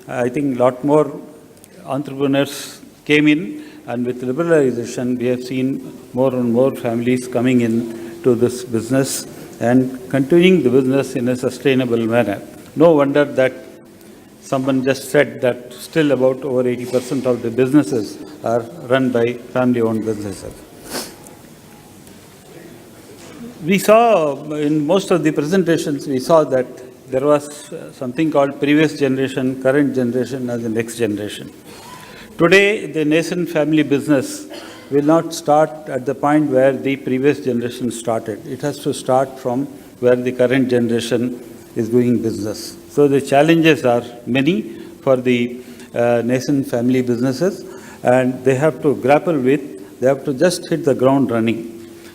I think a lot more entrepreneurs came in, and with liberalization, we have seen more and more families coming in to this business and continuing the business in a sustainable manner. No wonder that someone just said that still about over 80% of the businesses are run by family-owned businesses. We saw in most of the presentations, we saw that there was something called previous generation, current generation, and the next generation. Today, the nascent family business will not start at the point where the previous generation started. It has to start from where the current generation is doing business. So the challenges are many for the nascent family businesses, and they have to grapple with, they have to just hit the ground running.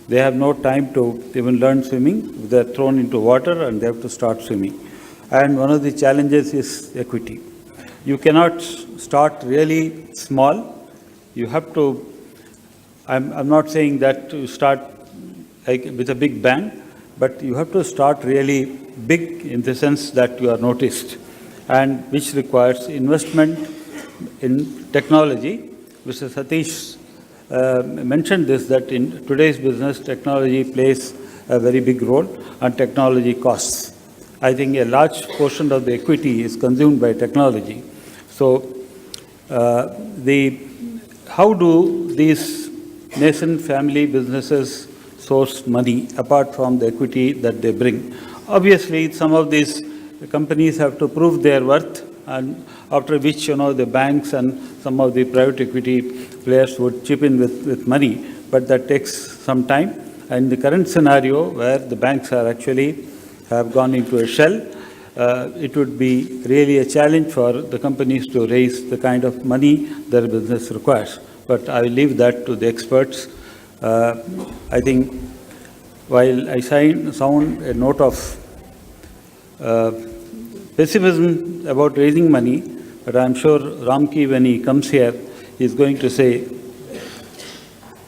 They have no time to even learn swimming. They're thrown into water and they have to start swimming. And one of the challenges is equity. You cannot start really small. You have to, I'm not saying that to start like with a big bang, but you have to start really big in the sense that you are noticed, and which requires investment in technology. Mr. Satish mentioned this, that in today's business, technology plays a very big role, and technology costs. I think a large portion of the equity is consumed by technology. So, how do these nascent family businesses source money apart from the equity that they bring? Obviously, some of these companies have to prove their worth, and after which, the banks and some of the private equity players would chip in with money, but that takes some time. And in the current scenario, where the banks are actually have gone into a shell, it would be really a challenge for the companies to raise the kind of money their business requires. But I will leave that to the experts. I think while I sound a note of pessimism about raising money, but I'm sure Ramki, when he comes here, is going to say,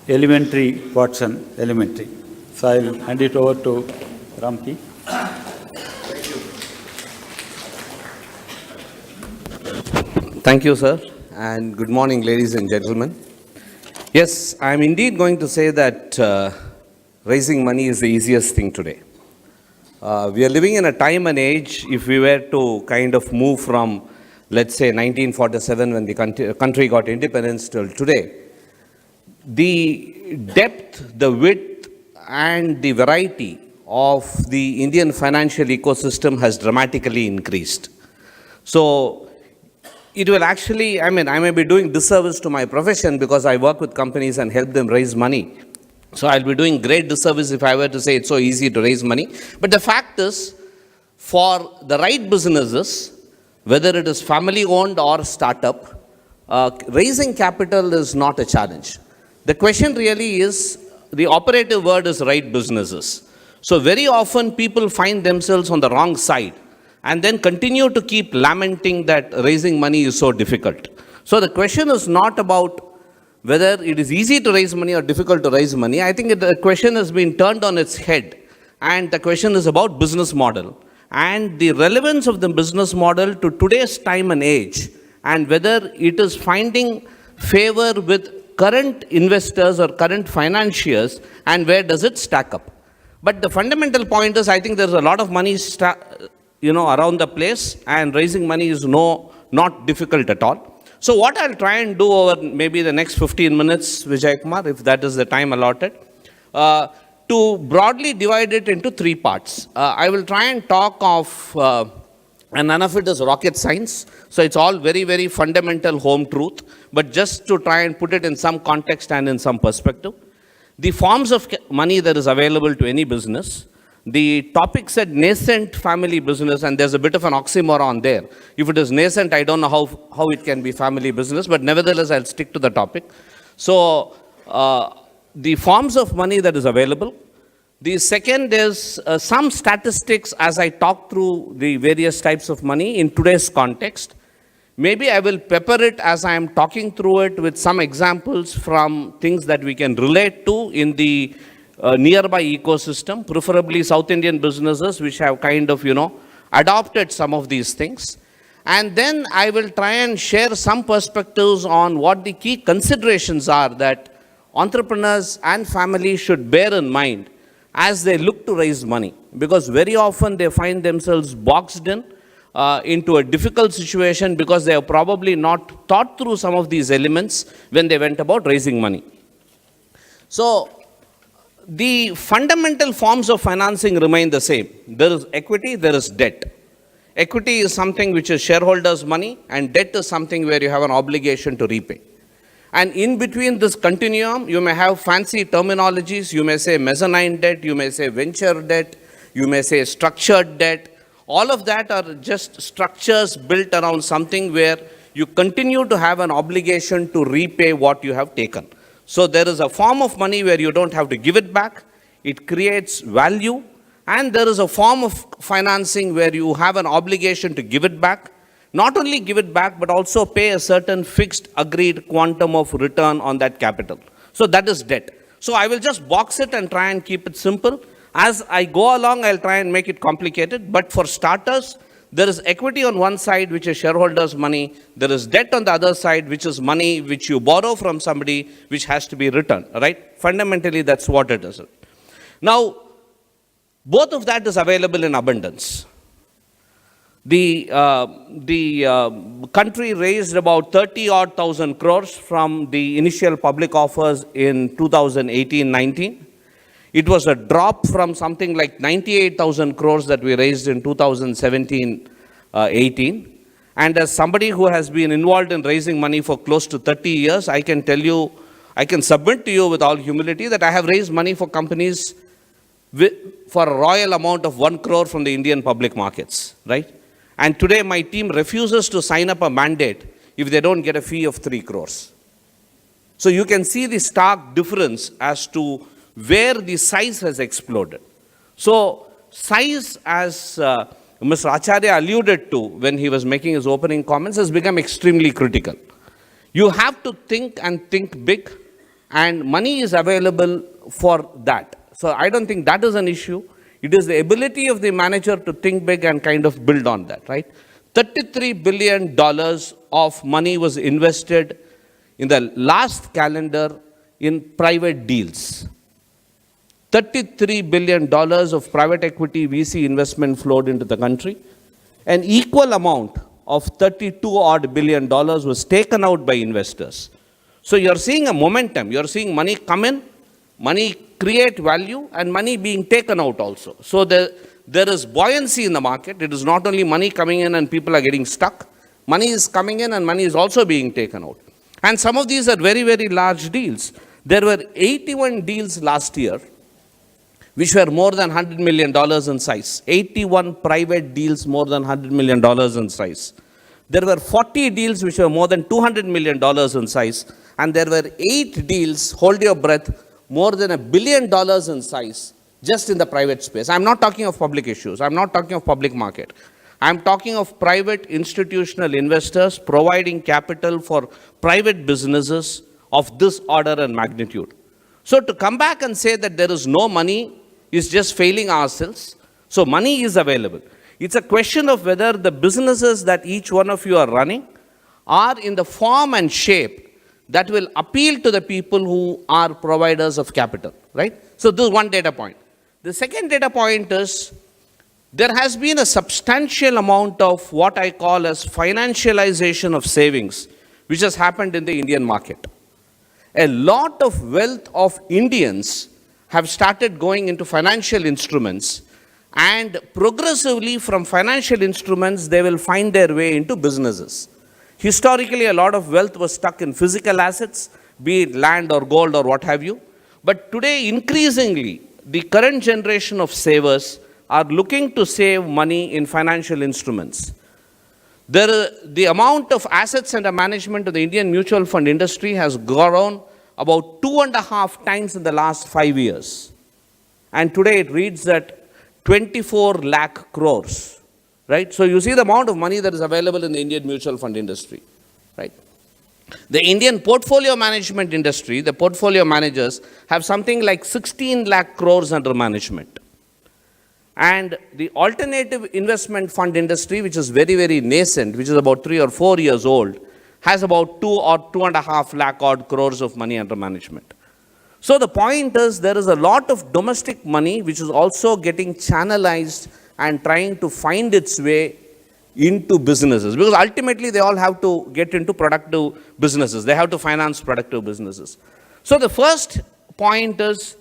elementary, Watson, elementary. So I'll hand it over to Ramki. Thank you, sir, and good morning, ladies and gentlemen. Yes, I'm indeed going to say that raising money is the easiest thing today. We are living in a time and age, if we were to kind of move from, let's say, 1947 when the country got independence till today, the depth, the width, and the variety of the Indian financial ecosystem has dramatically increased. So, it will actually, I may be doing disservice to my profession because I work with companies and help them raise money. So I'll be doing great disservice if I were to say it's so easy to raise money. But the fact is, for the right businesses, whether it is family owned or startup, raising capital is not a challenge. The question really is, the operative word is right businesses. So very often people find themselves on the wrong side and then continue to keep lamenting that raising money is so difficult. So the question is not about whether it is easy to raise money or difficult to raise money. I think the question has been turned on its head, and the question is about business model and the relevance of the business model to today's time and age, and whether it is finding favor with current investors or current financiers, and where does it stack up. But the fundamental point is, I think there's a lot of money around the place, and raising money is not difficult at all. So what I'll try and do over maybe the next 15 minutes, Vijay Kumar, if that is the time allotted, to broadly divide it into three parts. I will try and talk of, and none of it is rocket science, so it's all very, very fundamental home truth, but just to try and put it in some context and in some perspective. The forms of money that is available to any business. The topic said nascent family business, and there's a bit of an oxymoron there. If it is nascent, I don't know how it can be family business, but nevertheless, I'll stick to the topic. So, the forms of money that is available. The second is some statistics as I talk through the various types of money in today's context. Maybe I will pepper it as I am talking through it with some examples from things that we can relate to in the nearby ecosystem, preferably South Indian businesses which have kind of, adopted some of these things. And then I will try and share some perspectives on what the key considerations are that entrepreneurs and families should bear in mind as they look to raise money. Because very often they find themselves boxed in into a difficult situation because they have probably not thought through some of these elements when they went about raising money. So, the fundamental forms of financing remain the same. There is equity, there is debt. Equity is something which is shareholders' money, and debt is something where you have an obligation to repay. And in between this continuum, you may have fancy terminologies. You may say mezzanine debt, you may say venture debt, you may say structured debt. All of that are just structures built around something where you continue to have an obligation to repay what you have taken. So there is a form of money where you don't have to give it back. It creates value. And there is a form of financing where you have an obligation to give it back. Not only give it back, but also pay a certain fixed agreed quantum of return on that capital. So that is debt. So I will just box it and try and keep it simple. As I go along, I'll try and make it complicated. But for starters, there is equity on one side, which is shareholders' money. There is debt on the other side, which is money which you borrow from somebody, which has to be returned. Right? Fundamentally, that's what it is. Now, both of that is available in abundance. The country raised about 30-odd thousand crores from the initial public offers in 2018-19. It was a drop from something like 98,000 crores that we raised in 2017-18. And as somebody who has been involved in raising money for close to 30 years, I can tell you, I can submit to you with all humility that I have raised money for companies for a royal amount of 1 crore from the Indian public markets, right? And today my team refuses to sign up a mandate if they don't get a fee of 3 crores. So you can see the stark difference as to where the size has exploded. So size, as Mr. Acharya alluded to when he was making his opening comments, has become extremely critical. You have to think and think big, and money is available for that. So I don't think that is an issue. It is the ability of the manager to think big and kind of build on that, right? $33 billion of money was invested in the last calendar in private deals. $33 billion of private equity VC investment flowed into the country. An equal amount of $32 billion was taken out by investors. So you're seeing a momentum. You're seeing money come in, money create value, and money being taken out also. So there is buoyancy in the market. It is not only money coming in and people are getting stuck. Money is coming in and money is also being taken out. And some of these are very, very large deals. There were 81 deals last year which were more than $100 million in size. 81 private deals more than $100 million in size. There were 40 deals which were more than $200 million in size. And there were 8 deals, hold your breath, more than $1 billion in size just in the private space. I'm not talking of public issues. I'm not talking of public market. I'm talking of private institutional investors providing capital for private businesses of this order and magnitude. So to come back and say that there is no money is just failing ourselves. So money is available. It's a question of whether the businesses that each one of you are running are in the form and shape that will appeal to the people who are providers of capital, right? So this is one data point. The second data point is there has been a substantial amount of what I call as financialization of savings, which has happened in the Indian market. A lot of wealth of Indians have started going into financial instruments, and progressively from financial instruments, they will find their way into businesses. Historically, a lot of wealth was stuck in physical assets, be it land or gold or what have you. But today, increasingly, the current generation of savers are looking to save money in financial instruments. The amount of assets under management of the Indian mutual fund industry has grown about 2.5 times in the last 5 years. And today it reads at 24 lakh crores. Right? So you see the amount of money that is available in the Indian mutual fund industry. Right? The Indian portfolio management industry, the portfolio managers have something like 16 lakh crores under management. And the alternative investment fund industry, which is very, very nascent, which is about 3 or 4 years old, has about 2 or 2.5 lakh odd crores of money under management. So the point is, there is a lot of domestic money which is also getting channelized and trying to find its way into businesses, because ultimately they all have to get into productive businesses. They have to finance productive businesses. So the first point is,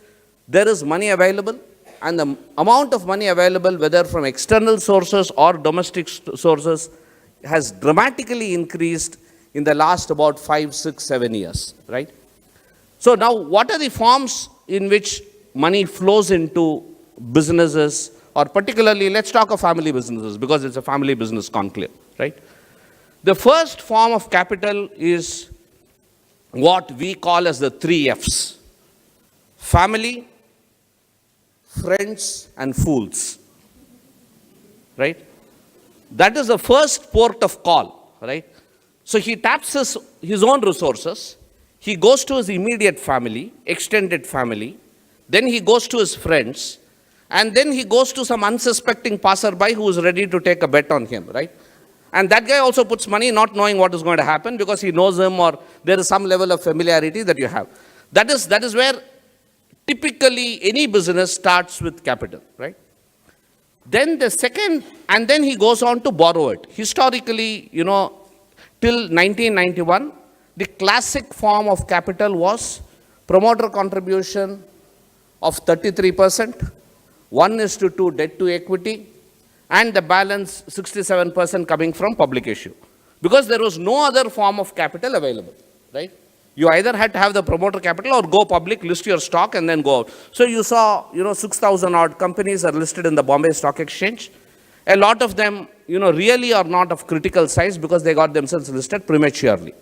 there is money available, and the amount of money available, whether from external sources or domestic sources, has dramatically increased in the last about 5, 6, 7 years, right? So now, what are the forms in which money flows into businesses, or particularly, let's talk of family businesses, because it's a family business conclave, right? The first form of capital is what we call as the 3 Fs: family, friends, and fools, right? That is the first port of call, right? So he taps his own resources. He goes to his immediate family, extended family, then he goes to his friends, and then he goes to some unsuspecting passerby who is ready to take a bet on him, right? And that guy also puts money not knowing what is going to happen, because he knows him, or there is some level of familiarity that you have. That is where typically any business starts with capital, right? Then the second, and then he goes on to borrow it. Historically, till 1991, the classic form of capital was promoter contribution of 33%, 1:2 debt to equity, and the balance 67% coming from public issue. Because there was no other form of capital available, right? You either had to have the promoter capital or go public, list your stock, and then go out. So you saw, 6,000 odd companies are listed in the Bombay Stock Exchange. A lot of them, really are not of critical size, because they got themselves listed prematurely.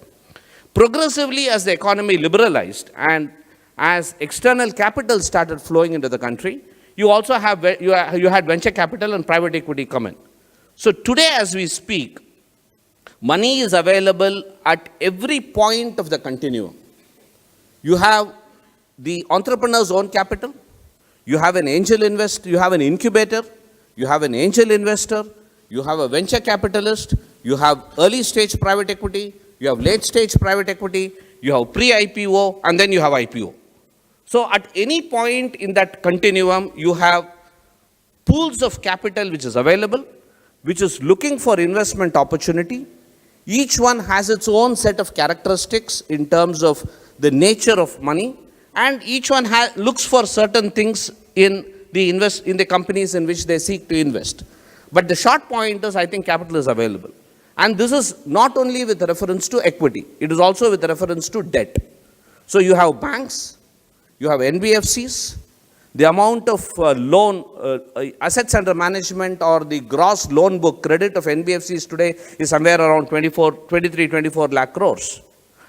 Progressively, as the economy liberalized and as external capital started flowing into the country, you also you had venture capital and private equity come in. So today, as we speak, money is available at every point of the continuum. You have the entrepreneur's own capital, you have an angel investor, you have an incubator, you have an angel investor, you have a venture capitalist, you have early stage private equity, you have late stage private equity, you have pre-IPO, and then you have IPO. So at any point in that continuum, you have pools of capital which is available, which is looking for investment opportunity. Each one has its own set of characteristics in terms of the nature of money, and each one looks for certain things in the companies in which they seek to invest. But the short point is, I think capital is available. And this is not only with reference to equity, it is also with reference to debt. So you have banks, you have NBFCs, the amount of assets under management, or the gross loan book credit of NBFCs today is somewhere around 23-24 lakh crores.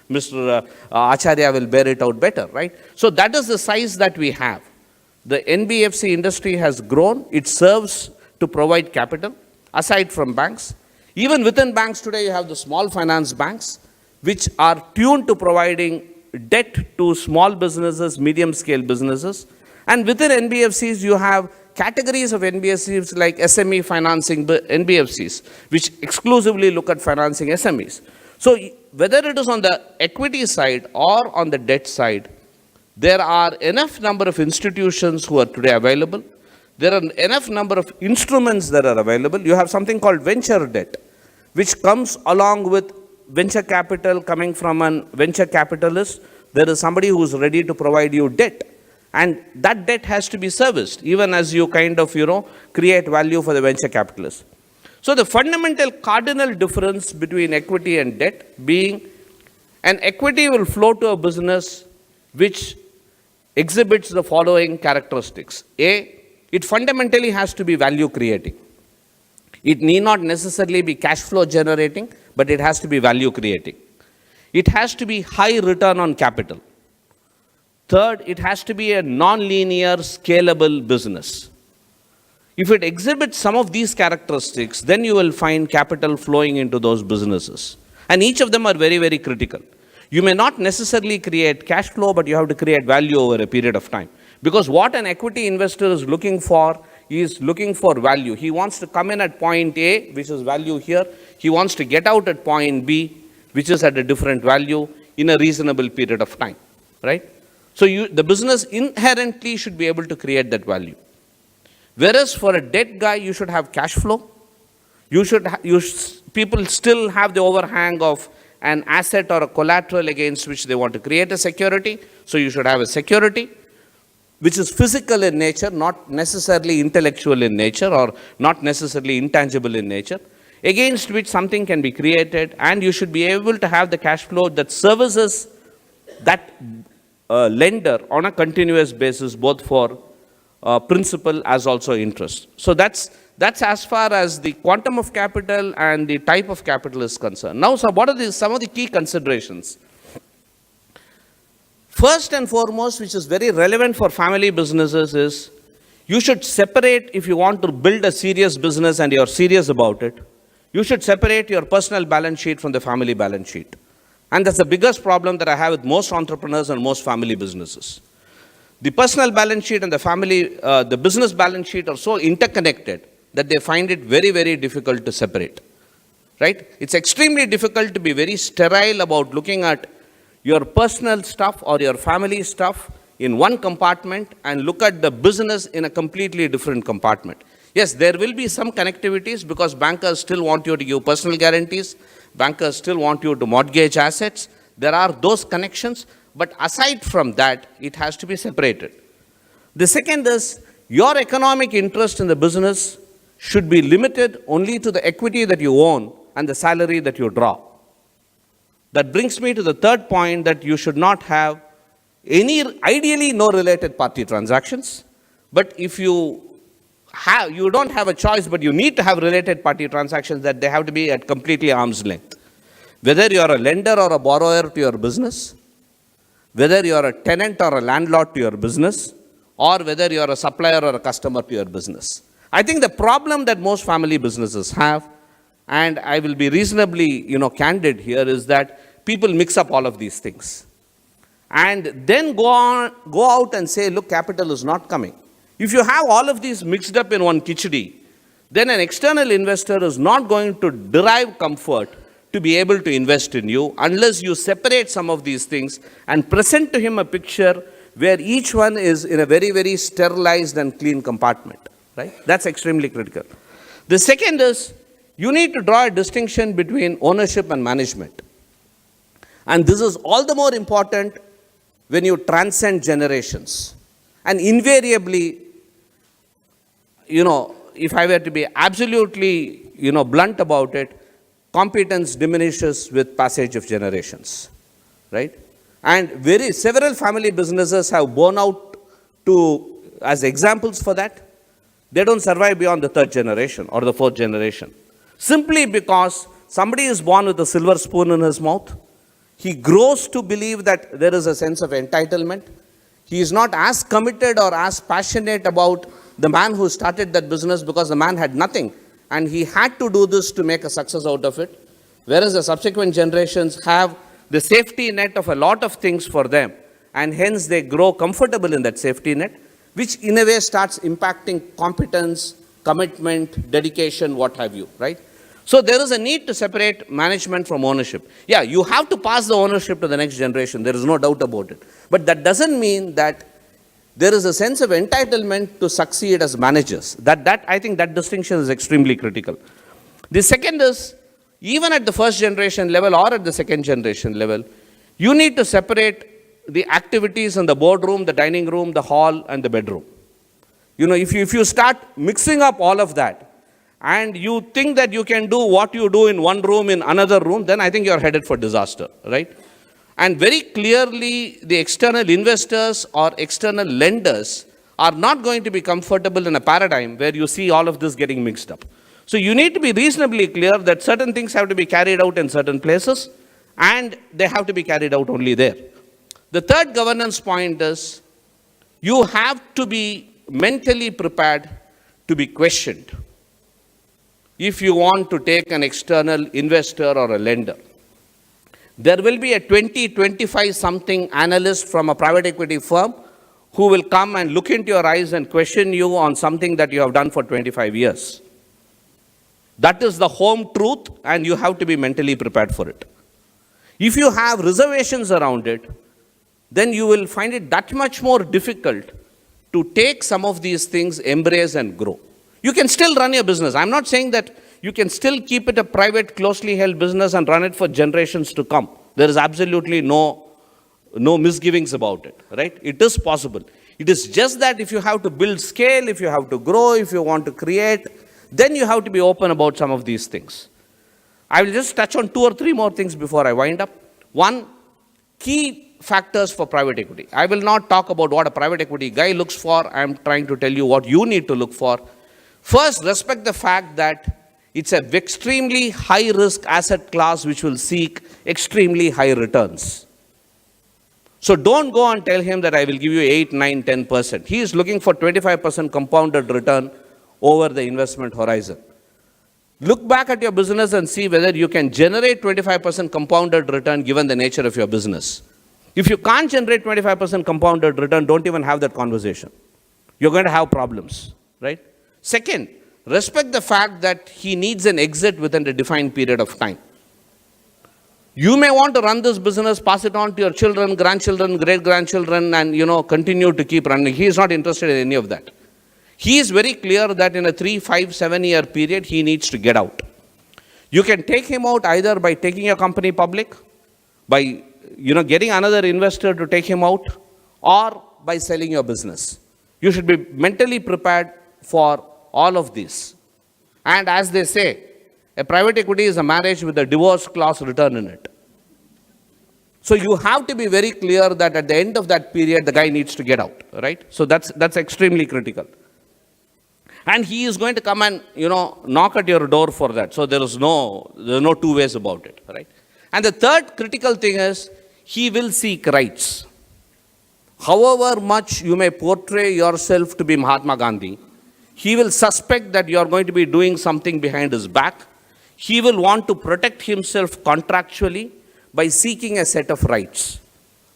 Mr. Acharya will bear it out better, right? So that is the size that we have. The NBFC industry has grown. It serves to provide capital, aside from banks. Even within banks today, you have the small finance banks, which are tuned to providing debt to small businesses, medium-scale businesses. And within NBFCs, you have categories of NBFCs like SME financing NBFCs, which exclusively look at financing SMEs. So whether it is on the equity side or on the debt side, there are enough number of institutions who are today available. There are enough number of instruments that are available. You have something called venture debt, which comes along with venture capital coming from a venture capitalist. There is somebody who is ready to provide you debt. And that debt has to be serviced, even as you kind of, create value for the venture capitalist. So the fundamental cardinal difference between equity and debt being, an equity will flow to a business which exhibits the following characteristics. A, it fundamentally has to be value creating. It need not necessarily be cash flow generating, but it has to be value creating. It has to be high return on capital. Third, it has to be a non-linear, scalable business. If it exhibits some of these characteristics, then you will find capital flowing into those businesses. And each of them are very, very critical. You may not necessarily create cash flow, but you have to create value over a period of time. Because what an equity investor is looking for he is looking for value. He wants to come in at point A, which is value here. He wants to get out at point B, which is at a different value in a reasonable period of time, right? So the business inherently should be able to create that value. Whereas for a debt guy, you should have cash flow. People still have the overhang of an asset or a collateral against which they want to create a security. So you should have a security which is physical in nature, not necessarily intellectual in nature or not necessarily intangible in nature, against which something can be created, and you should be able to have the cash flow that services that lender on a continuous basis, both for principal as also interest. So that's as far as the quantum of capital and the type of capital is concerned. Now, so what are some of the key considerations? First and foremost, which is very relevant for family businesses, is you should separate, if you want to build a serious business and you're serious about it, you should separate your personal balance sheet from the family balance sheet. And that's the biggest problem that I have with most entrepreneurs and most family businesses. The personal balance sheet and the business balance sheet are so interconnected that they find it very, very difficult to separate, right? It's extremely difficult to be very sterile about looking at your personal stuff or your family stuff in one compartment and look at the business in a completely different compartment. Yes, there will be some connectivities because bankers still want you to give personal guarantees. Bankers still want you to mortgage assets. There are those connections, but aside from that, it has to be separated. The second is your economic interest in the business should be limited only to the equity that you own and the salary that you draw. That brings me to the third point, that you should not have ideally no related party transactions. But if you don't have a choice, but you need to have related party transactions, that they have to be at completely arm's length. Whether you are a lender or a borrower to your business, whether you are a tenant or a landlord to your business, or whether you are a supplier or a customer to your business. I think the problem that most family businesses have, and I will be reasonably, candid here, is that people mix up all of these things. And then go out and say, look, capital is not coming. If you have all of these mixed up in one khichdi, then an external investor is not going to derive comfort to be able to invest in you unless you separate some of these things and present to him a picture where each one is in a very, very sterilized and clean compartment, right? That's extremely critical. The second is, you need to draw a distinction between ownership and management. And this is all the more important when you transcend generations. And invariably, if I were to be absolutely, blunt about it, competence diminishes with passage of generations, right? And several family businesses have borne out as examples for that. They don't survive beyond the third generation or the fourth generation. Simply because somebody is born with a silver spoon in his mouth. He grows to believe that there is a sense of entitlement. He is not as committed or as passionate about the man who started that business because the man had nothing and he had to do this to make a success out of it. Whereas the subsequent generations have the safety net of a lot of things for them, and hence they grow comfortable in that safety net, which in a way starts impacting competence, commitment, dedication, what have you, right? So there is a need to separate management from ownership. Yeah, you have to pass the ownership to the next generation. There is no doubt about it. But that doesn't mean that there is a sense of entitlement to succeed as managers. I think that distinction is extremely critical. The second is, even at the first generation level or at the second generation level, you need to separate the activities in the boardroom, the dining room, the hall, and the bedroom. If you start mixing up all of that, and you think that you can do what you do in one room in another room, then I think you're headed for disaster, right? And very clearly, the external investors or external lenders are not going to be comfortable in a paradigm where you see all of this getting mixed up. So you need to be reasonably clear that certain things have to be carried out in certain places, and they have to be carried out only there. The third governance point is, you have to be mentally prepared to be questioned if you want to take an external investor or a lender. There will be a 25 something analyst from a private equity firm who will come and look into your eyes and question you on something that you have done for 25 years. That is the home truth, and you have to be mentally prepared for it. If you have reservations around it, then you will find it that much more difficult to take some of these things, embrace and grow. You can still run your business. I'm not saying that you can still keep it a private, closely held business and run it for generations to come. There is absolutely no misgivings about it, right? It is possible. It is just that if you have to build scale, if you have to grow, if you want to create, then you have to be open about some of these things. I will just touch on 2 or 3 more things before I wind up. One, key factors for private equity. I will not talk about what a private equity guy looks for. I am trying to tell you what you need to look for. First, respect the fact that it's an extremely high risk asset class which will seek extremely high returns. So don't go and tell him that I will give you 8, 9, 10%. He is looking for 25% compounded return over the investment horizon. Look back at your business and see whether you can generate 25% compounded return given the nature of your business. If you can't generate 25% compounded return, don't even have that conversation. You're going to have problems, right? Second, respect the fact that he needs an exit within a defined period of time. You may want to run this business, pass it on to your children, grandchildren, great-grandchildren, and, continue to keep running. He is not interested in any of that. He is very clear that in a 3, 5, 7-year period, he needs to get out. You can take him out either by taking your company public, by, getting another investor to take him out, or by selling your business. You should be mentally prepared for all of this. And as they say, a private equity is a marriage with a divorce clause written in it. So you have to be very clear that at the end of that period, the guy needs to get out, right? So that's extremely critical. And he is going to come and, knock at your door for that. So there is no 2 ways about it, right? And the third critical thing is, he will seek rights. However much you may portray yourself to be Mahatma Gandhi, he will suspect that you are going to be doing something behind his back. He will want to protect himself contractually by seeking a set of rights,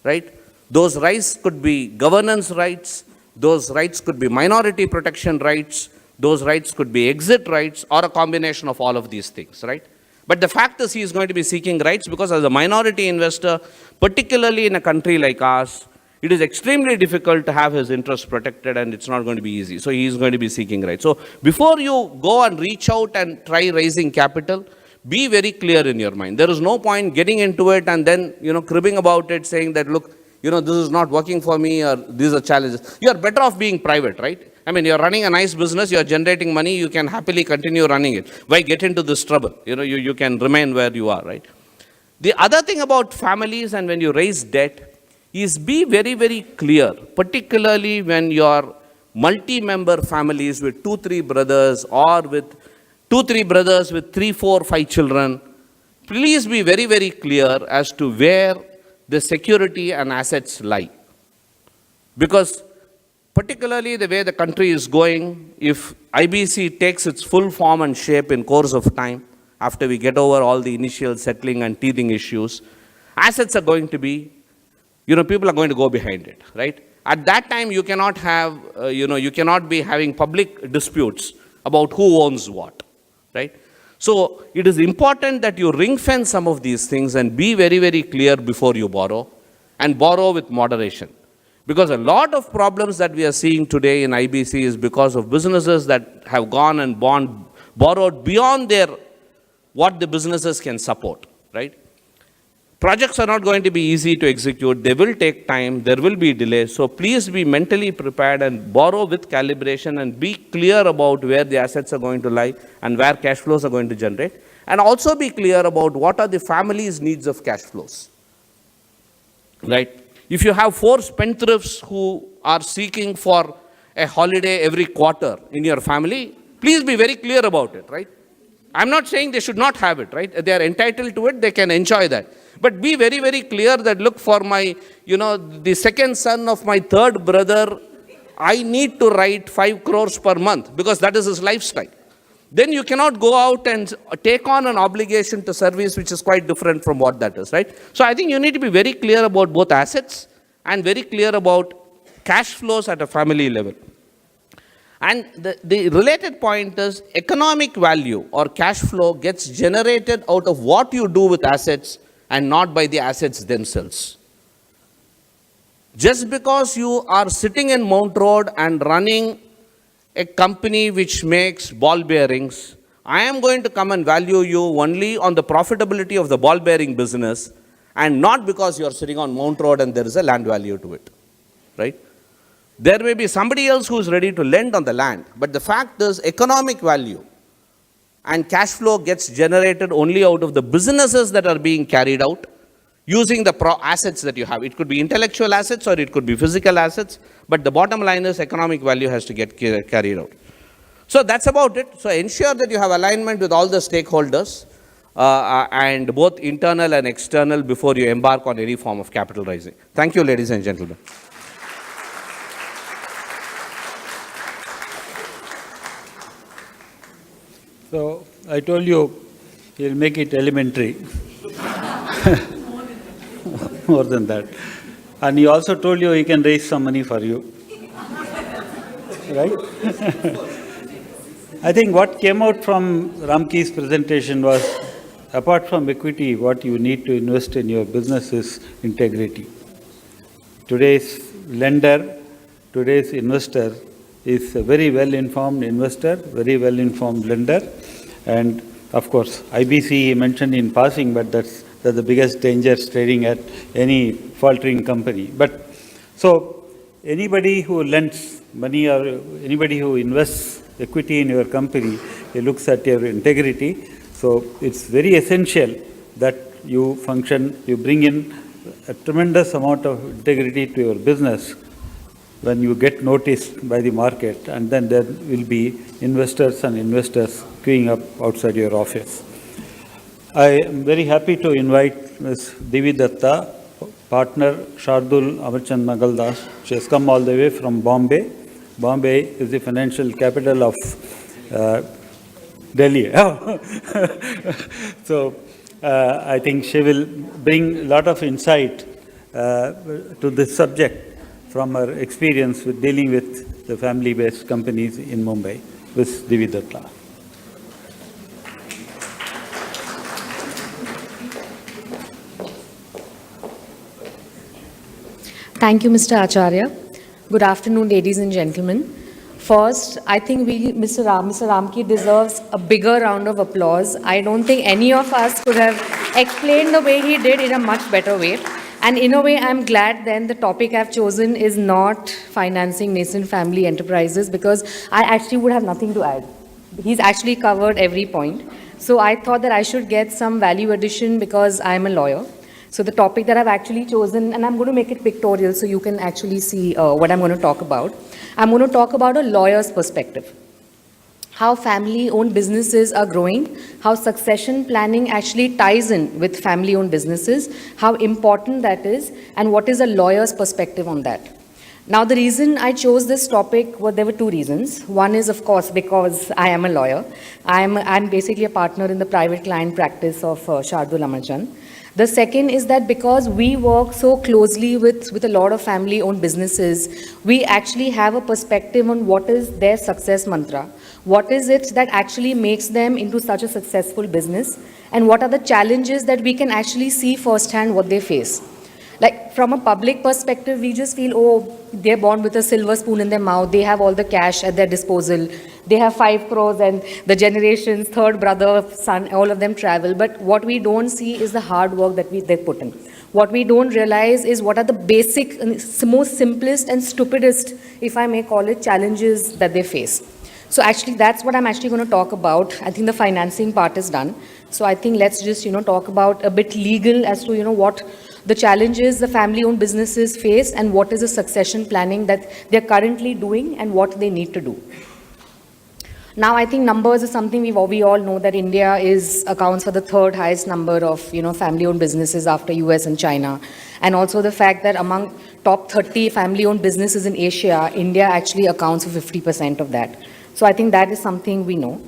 right? Those rights could be governance rights, those rights could be minority protection rights, those rights could be exit rights, or a combination of all of these things, right? But the fact is, he is going to be seeking rights because as a minority investor, particularly in a country like ours, it is extremely difficult to have his interests protected, and it's not going to be easy. So he is going to be seeking rights. So before you go and reach out and try raising capital, be very clear in your mind. There is no point getting into it and then, cribbing about it, saying that, look, this is not working for me, or these are challenges. You are better off being private, right? I mean, you're running a nice business, you're generating money, you can happily continue running it. Why get into this trouble? You can remain where you are, right? The other thing about families and when you raise debt is be very, very clear, particularly when you're multi-member families with 2, 3 brothers, or with 2, 3 brothers with 3, 4, 5 children. Please be very, very clear as to where the security and assets lie. Because particularly the way the country is going, if IBC takes its full form and shape in course of time, after we get over all the initial settling and teething issues, assets are going to be, people are going to go behind it, right? At that time, you cannot have, you cannot be having public disputes about who owns what, right? So it is important that you ring fence some of these things and be very, very clear before you borrow, and borrow with moderation. Because a lot of problems that we are seeing today in IBC is because of businesses that have gone and borrowed beyond what the businesses can support, right? Projects are not going to be easy to execute. They will take time. There will be delays. So please be mentally prepared and borrow with calibration, and be clear about where the assets are going to lie and where cash flows are going to generate. And also be clear about what are the family's needs of cash flows, right? If you have 4 spendthrifts who are seeking for a holiday every quarter in your family, please be very clear about it, right? I'm not saying they should not have it, right? They are entitled to it, they can enjoy that. But be very, very clear that, look, for my, the second son of my third brother, I need to write 5 crores per month because that is his lifestyle. Then you cannot go out and take on an obligation to service which is quite different from what that is, right? So I think you need to be very clear about both assets and very clear about cash flows at a family level. And the related point is economic value or cash flow gets generated out of what you do with assets and not by the assets themselves. Just because you are sitting in Mount Road and running a company which makes ball bearings, I am going to come and value you only on the profitability of the ball bearing business and not because you are sitting on Mount Road and there is a land value to it, right? There may be somebody else who is ready to lend on the land, but the fact is economic value and cash flow gets generated only out of the businesses that are being carried out using the assets that you have. It could be intellectual assets or it could be physical assets, but the bottom line is economic value has to get carried out. So that's about it. So ensure that you have alignment with all the stakeholders and both internal and external before you embark on any form of capital raising. Thank you, ladies and gentlemen. So I told you he'll make it elementary. More than that. And he also told you he can raise some money for you. Right? I think what came out from Ramki's presentation was, apart from equity, what you need to invest in your business is integrity. Today's lender, today's investor is a very well-informed investor, very well-informed lender. And of course, IBC he mentioned in passing, but that's the biggest danger staring at any faltering company. But so anybody who lends money or anybody who invests equity in your company, he looks at your integrity. So it's very essential that you function, you bring in a tremendous amount of integrity to your business when you get noticed by the market, and then there will be investors queuing up outside your office. I am very happy to invite Ms. Divi Datta, partner Shardul Amarchand Nagaldas. She has come all the way from Bombay. Bombay is the financial capital of Delhi. So I think she will bring a lot of insight to this subject from her experience with dealing with the family-based companies in Mumbai. Ms. Divi Datta. Thank you, Mr. Acharya. Good afternoon, ladies and gentlemen. First, I think Mr. Ramki deserves a bigger round of applause. I don't think any of us could have explained the way he did in a much better way. And in a way, I'm glad then the topic I've chosen is not financing nascent family enterprises, because I actually would have nothing to add. He's actually covered every point. So I thought that I should get some value addition because I'm a lawyer. So the topic that I've actually chosen, and I'm going to make it pictorial so you can actually see what I'm going to talk about. I'm going to talk about a lawyer's perspective. How family-owned businesses are growing, how succession planning actually ties in with family-owned businesses, how important that is, and what is a lawyer's perspective on that. Now, the reason I chose this topic, well, there were two reasons. One is, of course, because I am a lawyer. I'm basically a partner in the private client practice of Shardul Amarchand. The second is that because we work so closely with a lot of family-owned businesses, we actually have a perspective on what is their success mantra. What is it that actually makes them into such a successful business? And what are the challenges that we can actually see firsthand what they face? Like from a public perspective, we just feel, oh, they're born with a silver spoon in their mouth. They have all the cash at their disposal. They have 5 crores and the generations, third brother, son, all of them travel. But what we don't see is the hard work that they put in. What we don't realize is what are the basic, most simplest and stupidest, if I may call it, challenges that they face. So actually, that's what I'm actually going to talk about. I think the financing part is done. So I think let's just, talk about a bit legal as to, what the challenges the family-owned businesses face and what is the succession planning that they're currently doing and what they need to do. Now, I think numbers is something we all know that India accounts for the third highest number of, family-owned businesses after US and China. And also the fact that among top 30 family-owned businesses in Asia, India actually accounts for 50% of that. So I think that is something we know.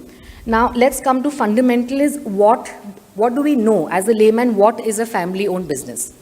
Now, let's come to fundamental is what do we know as a layman, what is a family-owned business?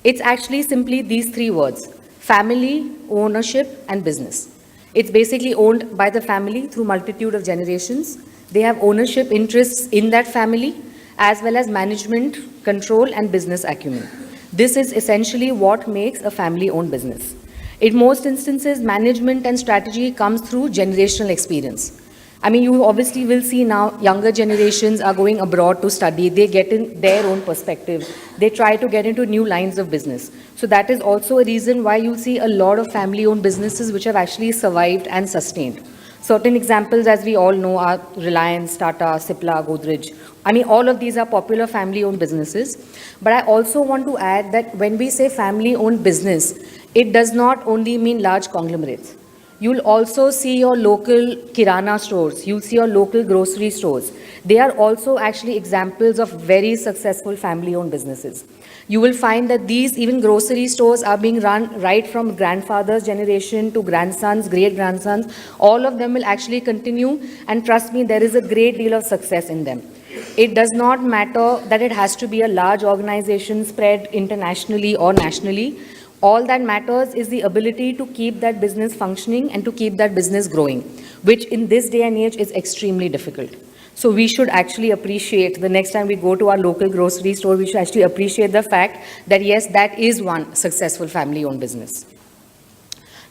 It's actually simply these 3 words: family, ownership, and business. It's basically owned by the family through multitude of generations. They have ownership interests in that family, as well as management, control, and business acumen. This is essentially what makes a family-owned business. In most instances, management and strategy comes through generational experience. I mean, you obviously will see now younger generations are going abroad to study. They get in their own perspective. They try to get into new lines of business. So that is also a reason why you see a lot of family-owned businesses which have actually survived and sustained. Certain examples, as we all know, are Reliance, Tata, Cipla, Godrej. I mean, all of these are popular family-owned businesses. But I also want to add that when we say family-owned business, it does not only mean large conglomerates. You'll also see your local kirana stores. You'll see your local grocery stores. They are also actually examples of very successful family-owned businesses. You will find that these even grocery stores are being run right from grandfather's generation to grandsons, great-grandsons. All of them will actually continue, and trust me, there is a great deal of success in them. It does not matter that it has to be a large organization spread internationally or nationally. All that matters is the ability to keep that business functioning and to keep that business growing, which in this day and age is extremely difficult. So we should actually appreciate the next time we go to our local grocery store, we should actually appreciate the fact that yes, that is one successful family-owned business.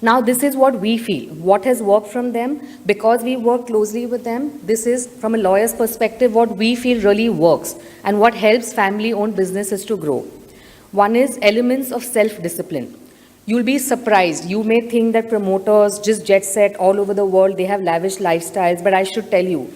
Now, this is what we feel. What has worked from them? Because we work closely with them, this is, from a lawyer's perspective, what we feel really works and what helps family-owned businesses to grow. One is elements of self-discipline. You'll be surprised. You may think that promoters just jet set all over the world, they have lavish lifestyles, but I should tell you,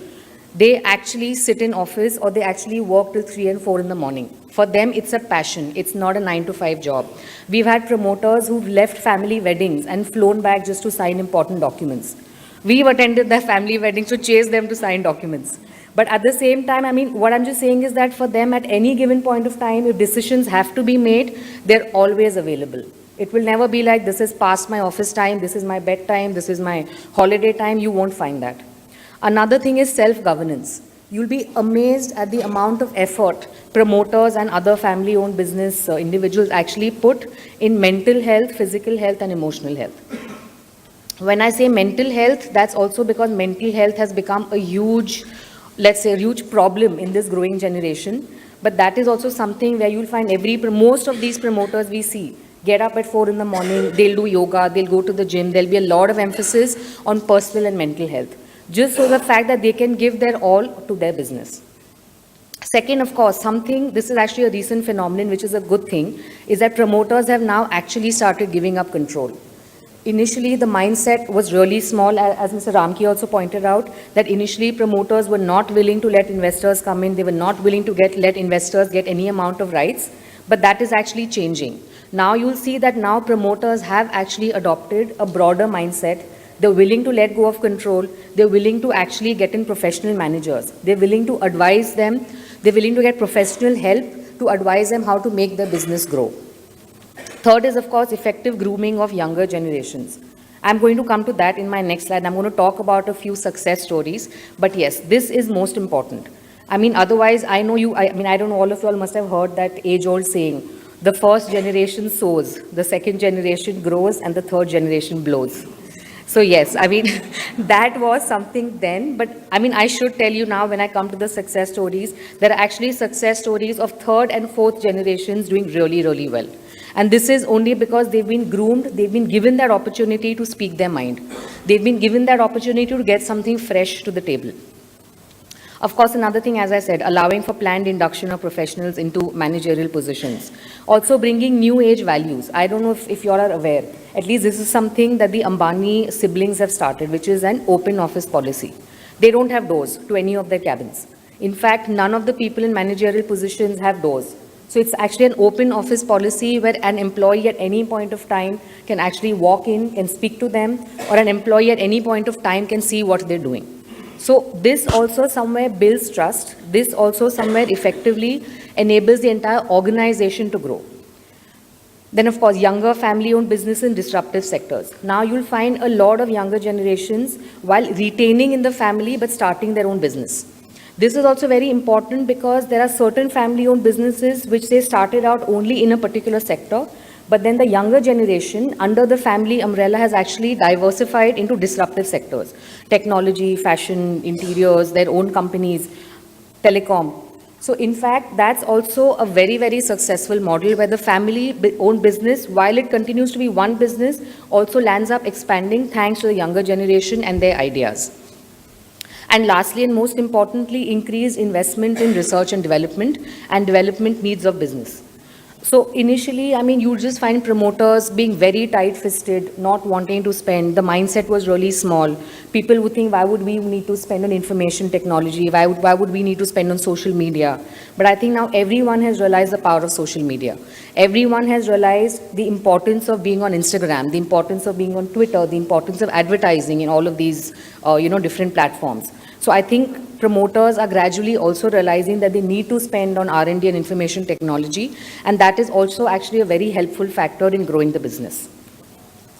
they actually sit in office or they actually work till 3 and 4 in the morning. For them, it's a passion. It's not a 9-to-5 job. We've had promoters who've left family weddings and flown back just to sign important documents. We've attended their family weddings to chase them to sign documents. But at the same time, I mean, what I'm just saying is that for them, at any given point of time, if decisions have to be made, they're always available. It will never be like, this is past my office time, this is my bedtime, this is my holiday time. You won't find that. Another thing is self-governance. You'll be amazed at the amount of effort promoters and other family-owned business individuals actually put in mental health, physical health, and emotional health. When I say mental health, that's also because mental health has become a huge, let's say, a huge problem in this growing generation. But that is also something where you'll find most of these promoters we see get up at 4 in the morning, they'll do yoga, they'll go to the gym, there'll be a lot of emphasis on personal and mental health, just so the fact that they can give their all to their business. Second, of course, this is actually a recent phenomenon, which is a good thing, is that promoters have now actually started giving up control. Initially, the mindset was really small, as Mr. Ramki also pointed out, that initially promoters were not willing to let investors come in, they were not willing to let investors get any amount of rights, but that is actually changing. Now you'll see that now promoters have actually adopted a broader mindset. They're willing to let go of control. They're willing to actually get in professional managers. They're willing to advise them. They're willing to get professional help to advise them how to make their business grow. Third is, of course, effective grooming of younger generations. I'm going to come to that in my next slide. I'm going to talk about a few success stories. But yes, this is most important. I mean, otherwise, I don't know, all of you all must have heard that age-old saying, the first generation sows, the second generation grows, and the third generation blows. So yes, I mean, that was something then, but I mean, I should tell you now when I come to the success stories, there are actually success stories of third and fourth generations doing really, really well. And this is only because they've been groomed, they've been given that opportunity to speak their mind. They've been given that opportunity to get something fresh to the table. Of course, another thing, as I said, allowing for planned induction of professionals into managerial positions. Also bringing new age values. I don't know if you all are aware. At least this is something that the Ambani siblings have started, which is an open office policy. They don't have doors to any of their cabins. In fact, none of the people in managerial positions have doors. So it's actually an open office policy where an employee at any point of time can actually walk in, can speak to them, or an employee at any point of time can see what they're doing. So this also somewhere builds trust. This also somewhere effectively enables the entire organization to grow. Then, of course, younger family-owned business in disruptive sectors. Now you'll find a lot of younger generations while retaining in the family but starting their own business. This is also very important because there are certain family-owned businesses which they started out only in a particular sector, But then the younger generation, under the family umbrella, has actually diversified into disruptive sectors: technology, fashion, interiors, their own companies, telecom. So in fact, that's also a very, very successful model where the family-owned business, while it continues to be one business, also lands up expanding thanks to the younger generation and their ideas. And lastly, and most importantly, increased investment in research and development needs of business. So initially, I mean, you just find promoters being very tight-fisted, not wanting to spend. The mindset was really small. People would think, why would we need to spend on information technology? Why would we need to spend on social media? But I think now everyone has realized the power of social media. Everyone has realized the importance of being on Instagram, the importance of being on Twitter, the importance of advertising in all of these, different platforms. So I think promoters are gradually also realizing that they need to spend on R&D and information technology, and that is also actually a very helpful factor in growing the business.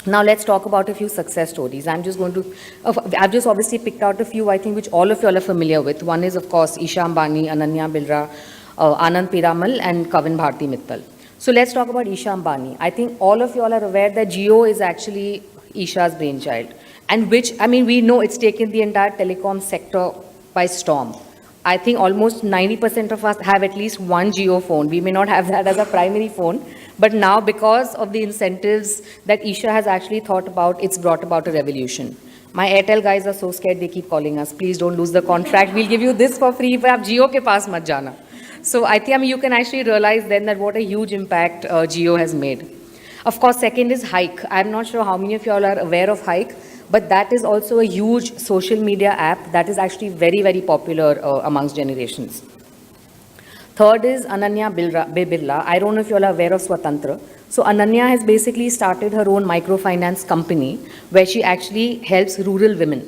Now let's talk about a few success stories. I've just obviously picked out a few, I think, which all of you all are familiar with. One is, of course, Isha Ambani, Ananya Bilra, Anand Piramal, and Kavin Bharti Mittal. So let's talk about Isha Ambani. I think all of you all are aware that Jio is actually Isha's brainchild, and which, I mean, we know it's taken the entire telecom sector by storm. I think almost 90% of us have at least one Jio phone. We may not have that as a primary phone, but now because of the incentives that Isha has actually thought about, it's brought about a revolution. My Airtel guys are so scared, they keep calling us, please don't lose the contract, we'll give you this for free, but aap Jio ke paas mat jana. So I think, you can actually realize then that what a huge impact Jio has made. Of course, second is Hike. I'm not sure how many of you all are aware of Hike, but that is also a huge social media app that is actually very, very popular amongst generations. Third is Ananya Birla. I don't know if you all are aware of Swatantra. So Ananya has basically started her own microfinance company where she actually helps rural women,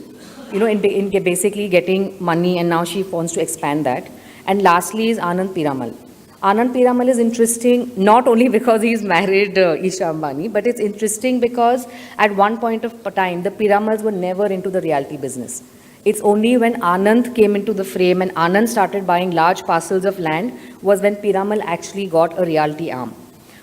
in basically getting money, and now she wants to expand that. And lastly is Anand Piramal. Anand Piramal is interesting not only because he's married Isha Ambani, but it's interesting because at one point of time, the Piramals were never into the realty business. It's only when Anand came into the frame and Anand started buying large parcels of land was when Piramal actually got a realty arm.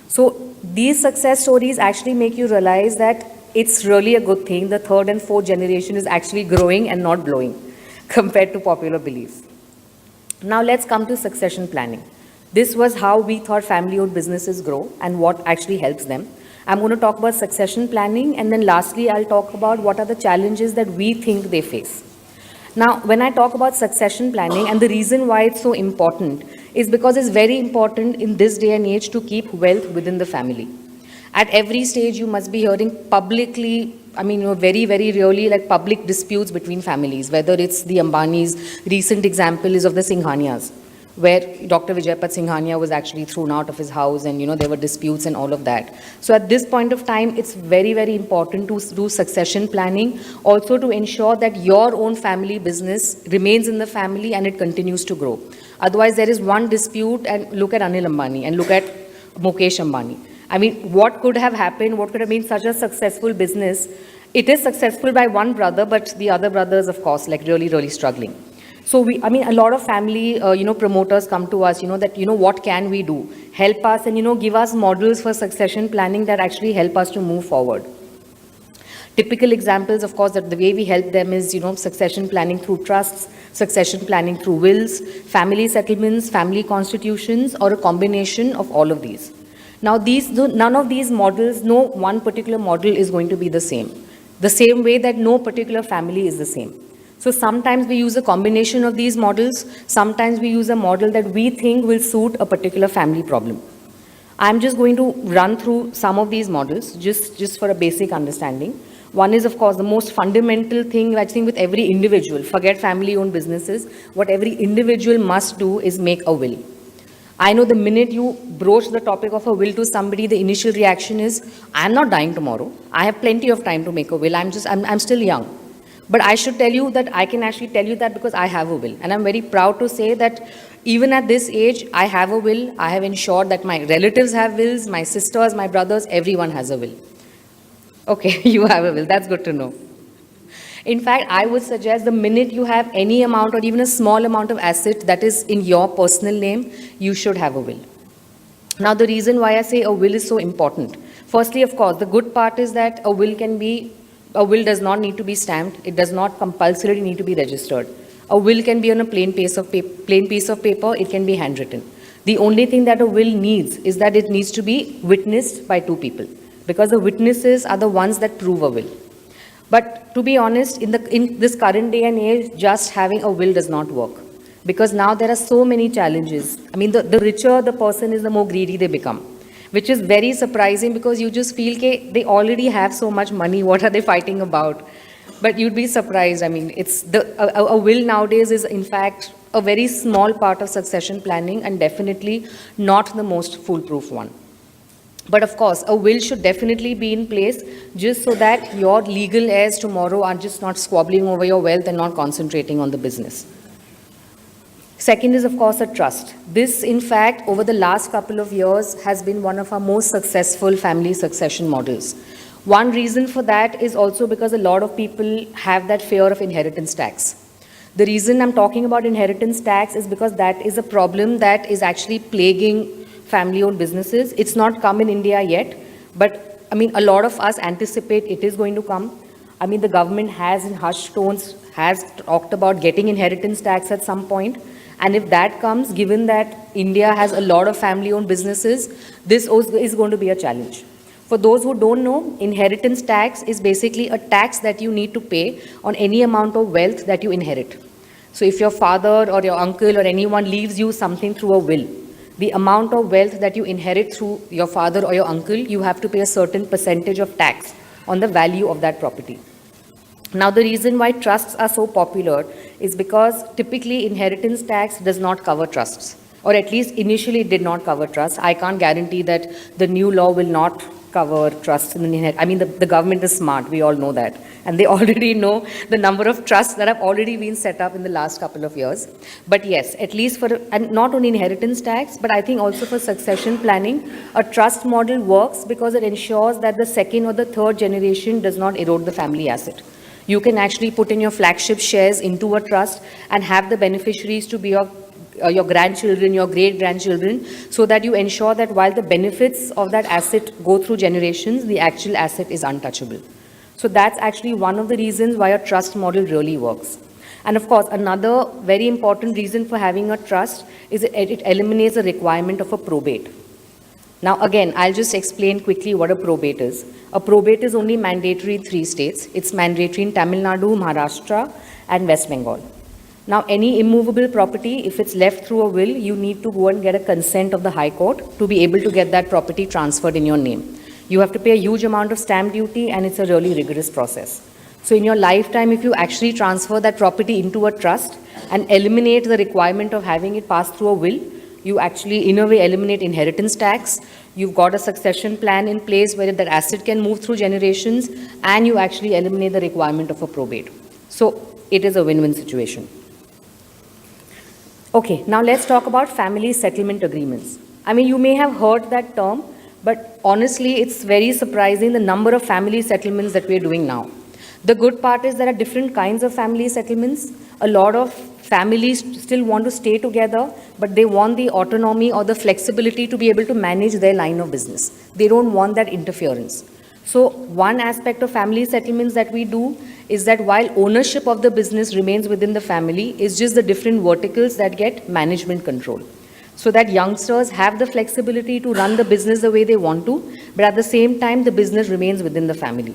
So these success stories actually make you realize that it's really a good thing. The third and fourth generation is actually growing and not blowing compared to popular beliefs. Now let's come to succession planning. This was how we thought family-owned businesses grow and what actually helps them. I'm going to talk about succession planning, and then lastly, I'll talk about what are the challenges that we think they face. Now, when I talk about succession planning, and the reason why it's so important is because it's very important in this day and age to keep wealth within the family. At every stage, you must be hearing publicly, very, very rarely, like public disputes between families, whether it's the Ambanis. Recent example is of the Singhanias, where Dr. Vijaypat Singhania was actually thrown out of his house, and there were disputes and all of that. So at this point of time, it's very, very important to do succession planning, also to ensure that your own family business remains in the family and it continues to grow. Otherwise, there is one dispute, and look at Anil Ambani and look at Mukesh Ambani. What could have happened? What could have been such a successful business? It is successful by one brother, but the other brothers, of course, like really, really struggling. So a lot of family, promoters come to us, that, what can we do? Help us and, give us models for succession planning that actually help us to move forward. Typical examples, of course, that the way we help them is, succession planning through trusts, succession planning through wills, family settlements, family constitutions, or a combination of all of these. Now, none of these models, no one particular model is going to be the same way that no particular family is the same. So sometimes we use a combination of these models. Sometimes we use a model that we think will suit a particular family problem. I'm just going to run through some of these models just for a basic understanding. One is, of course, the most fundamental thing, I think, with every individual, forget family-owned businesses, what every individual must do is make a will. I know the minute you broach the topic of a will to somebody, the initial reaction is, I'm not dying tomorrow. I have plenty of time to make a will. I'm still young. But I should tell you that I can actually tell you that because I have a will. And I'm very proud to say that even at this age, I have a will. I have ensured that my relatives have wills, my sisters, my brothers, everyone has a will. Okay, you have a will. That's good to know. In fact, I would suggest the minute you have any amount or even a small amount of asset that is in your personal name, you should have a will. Now, the reason why I say a will is so important Firstly, of course, the good part is that a will does not need to be stamped. It does not compulsorily need to be registered. A will can be on a plain piece of paper. It can be handwritten. The only thing that a will needs is that it needs to be witnessed by two people, because the witnesses are the ones that prove a will. But to be honest, in this current day and age, just having a will does not work, because now there are so many challenges. I mean, the richer the person is, the more greedy they become, which is very surprising, because you just feel that they already have so much money. What are they fighting about? But you'd be surprised. I mean, a will nowadays is in fact a very small part of succession planning, and definitely not the most foolproof one. But of course, a will should definitely be in place, just so that your legal heirs tomorrow are just not squabbling over your wealth and not concentrating on the business. Second is, of course, a trust. This, in fact, over the last couple of years has been one of our most successful family succession models. One reason for that is also because a lot of people have that fear of inheritance tax. The reason I'm talking about inheritance tax is because that is a problem that is actually plaguing family-owned businesses. It's not come in India yet, but I mean, a lot of us anticipate it is going to come. I mean, the government has, in hushed tones, has talked about getting inheritance tax at some point. And if that comes, given that India has a lot of family-owned businesses, this is going to be a challenge. For those who don't know, inheritance tax is basically a tax that you need to pay on any amount of wealth that you inherit. So if your father or your uncle or anyone leaves you something through a will, the amount of wealth that you inherit through your father or your uncle, you have to pay a certain percentage of tax on the value of that property. Now, the reason why trusts are so popular is because typically inheritance tax does not cover trusts, or at least initially it did not cover trusts. I can't guarantee that the new law will not cover trusts. I mean, the government is smart, we all know that. And they already know the number of trusts that have already been set up in the last couple of years. But yes, at least and not only inheritance tax, but I think also for succession planning, a trust model works because it ensures that the second or the third generation does not erode the family asset. You can actually put in your flagship shares into a trust and have the beneficiaries to be your grandchildren, your great-grandchildren, so that you ensure that while the benefits of that asset go through generations, the actual asset is untouchable. So that's actually one of the reasons why a trust model really works. And of course, another very important reason for having a trust is it eliminates the requirement of a probate. Now again, I'll just explain quickly what a probate is. A probate is only mandatory in 3 states. It's mandatory in Tamil Nadu, Maharashtra, and West Bengal. Now, any immovable property, if it's left through a will, you need to go and get a consent of the High Court to be able to get that property transferred in your name. You have to pay a huge amount of stamp duty, and it's a really rigorous process. So in your lifetime, if you actually transfer that property into a trust and eliminate the requirement of having it pass through a will, you actually, in a way, eliminate inheritance tax. You've got a succession plan in place where that asset can move through generations, and you actually eliminate the requirement of a probate. So it is a win-win situation. Okay, now let's talk about family settlement agreements. I mean, you may have heard that term, but honestly, it's very surprising the number of family settlements that we're doing now. The good part is there are different kinds of family settlements. A lot of families still want to stay together, but they want the autonomy or the flexibility to be able to manage their line of business. They don't want that interference. So one aspect of family settlements that we do is that while ownership of the business remains within the family, it's just the different verticals that get management control. So that youngsters have the flexibility to run the business the way they want to, but at the same time, the business remains within the family.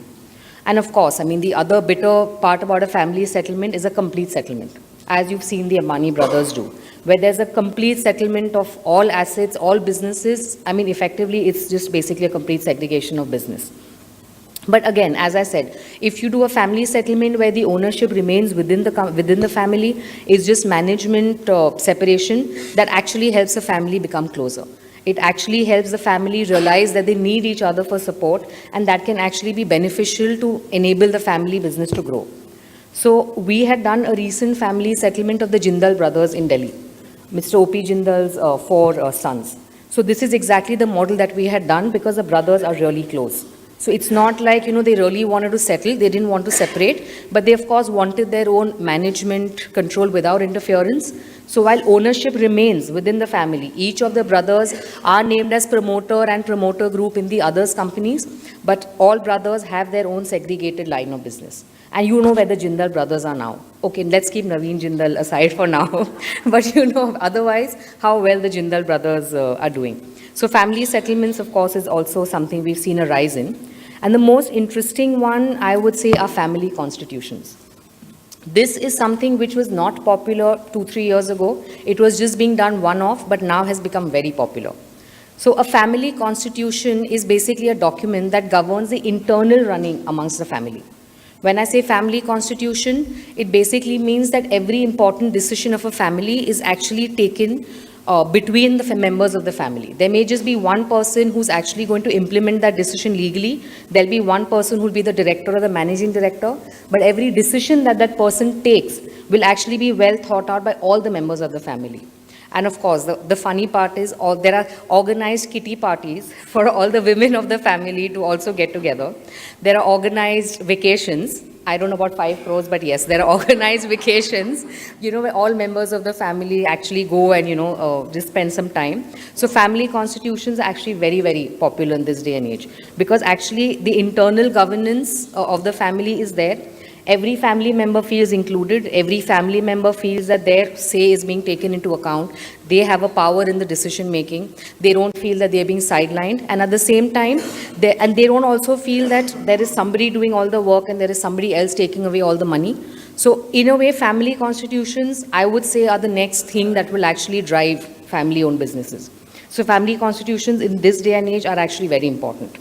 And of course, I mean, the other bitter part about a family settlement is a complete settlement, as you've seen the Ambani brothers do, where there's a complete settlement of all assets, all businesses. I mean, effectively, it's just basically a complete segregation of business. But again, as I said, if you do a family settlement where the ownership remains within the family, it's just management separation, that actually helps the family become closer. It actually helps the family realize that they need each other for support, and that can actually be beneficial to enable the family business to grow. So we had done a recent family settlement of the Jindal brothers in Delhi, Mr. O.P. Jindal's 4 sons. So this is exactly the model that we had done because the brothers are really close. So it's not like, they really wanted to settle, they didn't want to separate, but they of course wanted their own management control without interference. So while ownership remains within the family, each of the brothers are named as promoter and promoter group in the others' companies, but all brothers have their own segregated line of business. And you know where the Jindal brothers are now. Okay, let's keep Naveen Jindal aside for now. But you know, otherwise, how well the Jindal brothers are doing. So family settlements, of course, is also something we've seen a rise in. And the most interesting one, I would say, are family constitutions. This is something which was not popular 2-3 years ago. It was just being done one-off, but now has become very popular. So a family constitution is basically a document that governs the internal running amongst the family. When I say family constitution, it basically means that every important decision of a family is actually taken between the members of the family. There may just be one person who's actually going to implement that decision legally. There'll be one person who'll be the director or the managing director. But every decision that that person takes will actually be well thought out by all the members of the family. And of course, the funny part is there are organized kitty parties for all the women of the family to also get together. There are organized vacations. I don't know about 5 crores, but yes, there are organized vacations, where all members of the family actually go and, just spend some time. So family constitutions are actually very, very popular in this day and age because actually the internal governance of the family is there. Every family member feels included. Every family member feels that their say is being taken into account. They have a power in the decision making. They don't feel that they're being sidelined. And at the same time, they don't also feel that there is somebody doing all the work and there is somebody else taking away all the money. So in a way, family constitutions, I would say, are the next thing that will actually drive family-owned businesses. So family constitutions in this day and age are actually very important.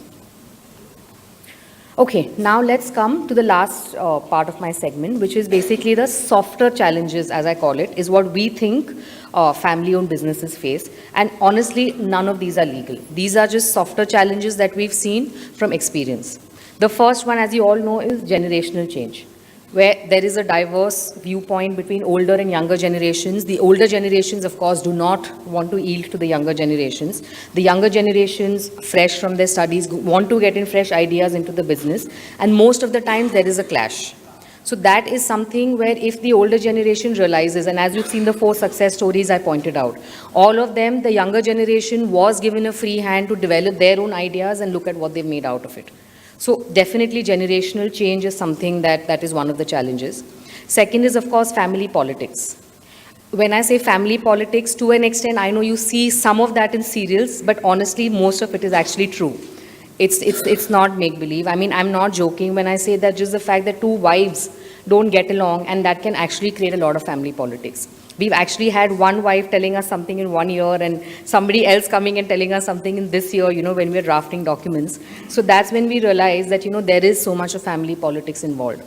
Okay, now let's come to the last part of my segment, which is basically the softer challenges, as I call it, is what we think family-owned businesses face. And honestly, none of these are legal. These are just softer challenges that we've seen from experience. The first one, as you all know, is generational change, where there is a diverse viewpoint between older and younger generations. The older generations, of course, do not want to yield to the younger generations. The younger generations, fresh from their studies, want to get in fresh ideas into the business. And most of the times, there is a clash. So that is something where if the older generation realizes, and as you've seen the 4 success stories I pointed out, all of them, the younger generation was given a free hand to develop their own ideas and look at what they've made out of it. So definitely generational change is something that is one of the challenges. Second is, of course, family politics. When I say family politics, to an extent, I know you see some of that in serials, but honestly, most of it is actually true. It's not make-believe. I mean, I'm not joking when I say that just the fact that 2 wives don't get along, and that can actually create a lot of family politics. We've actually had one wife telling us something in one year and somebody else coming and telling us something in this year, when we're drafting documents. So that's when we realize that, there is so much of family politics involved.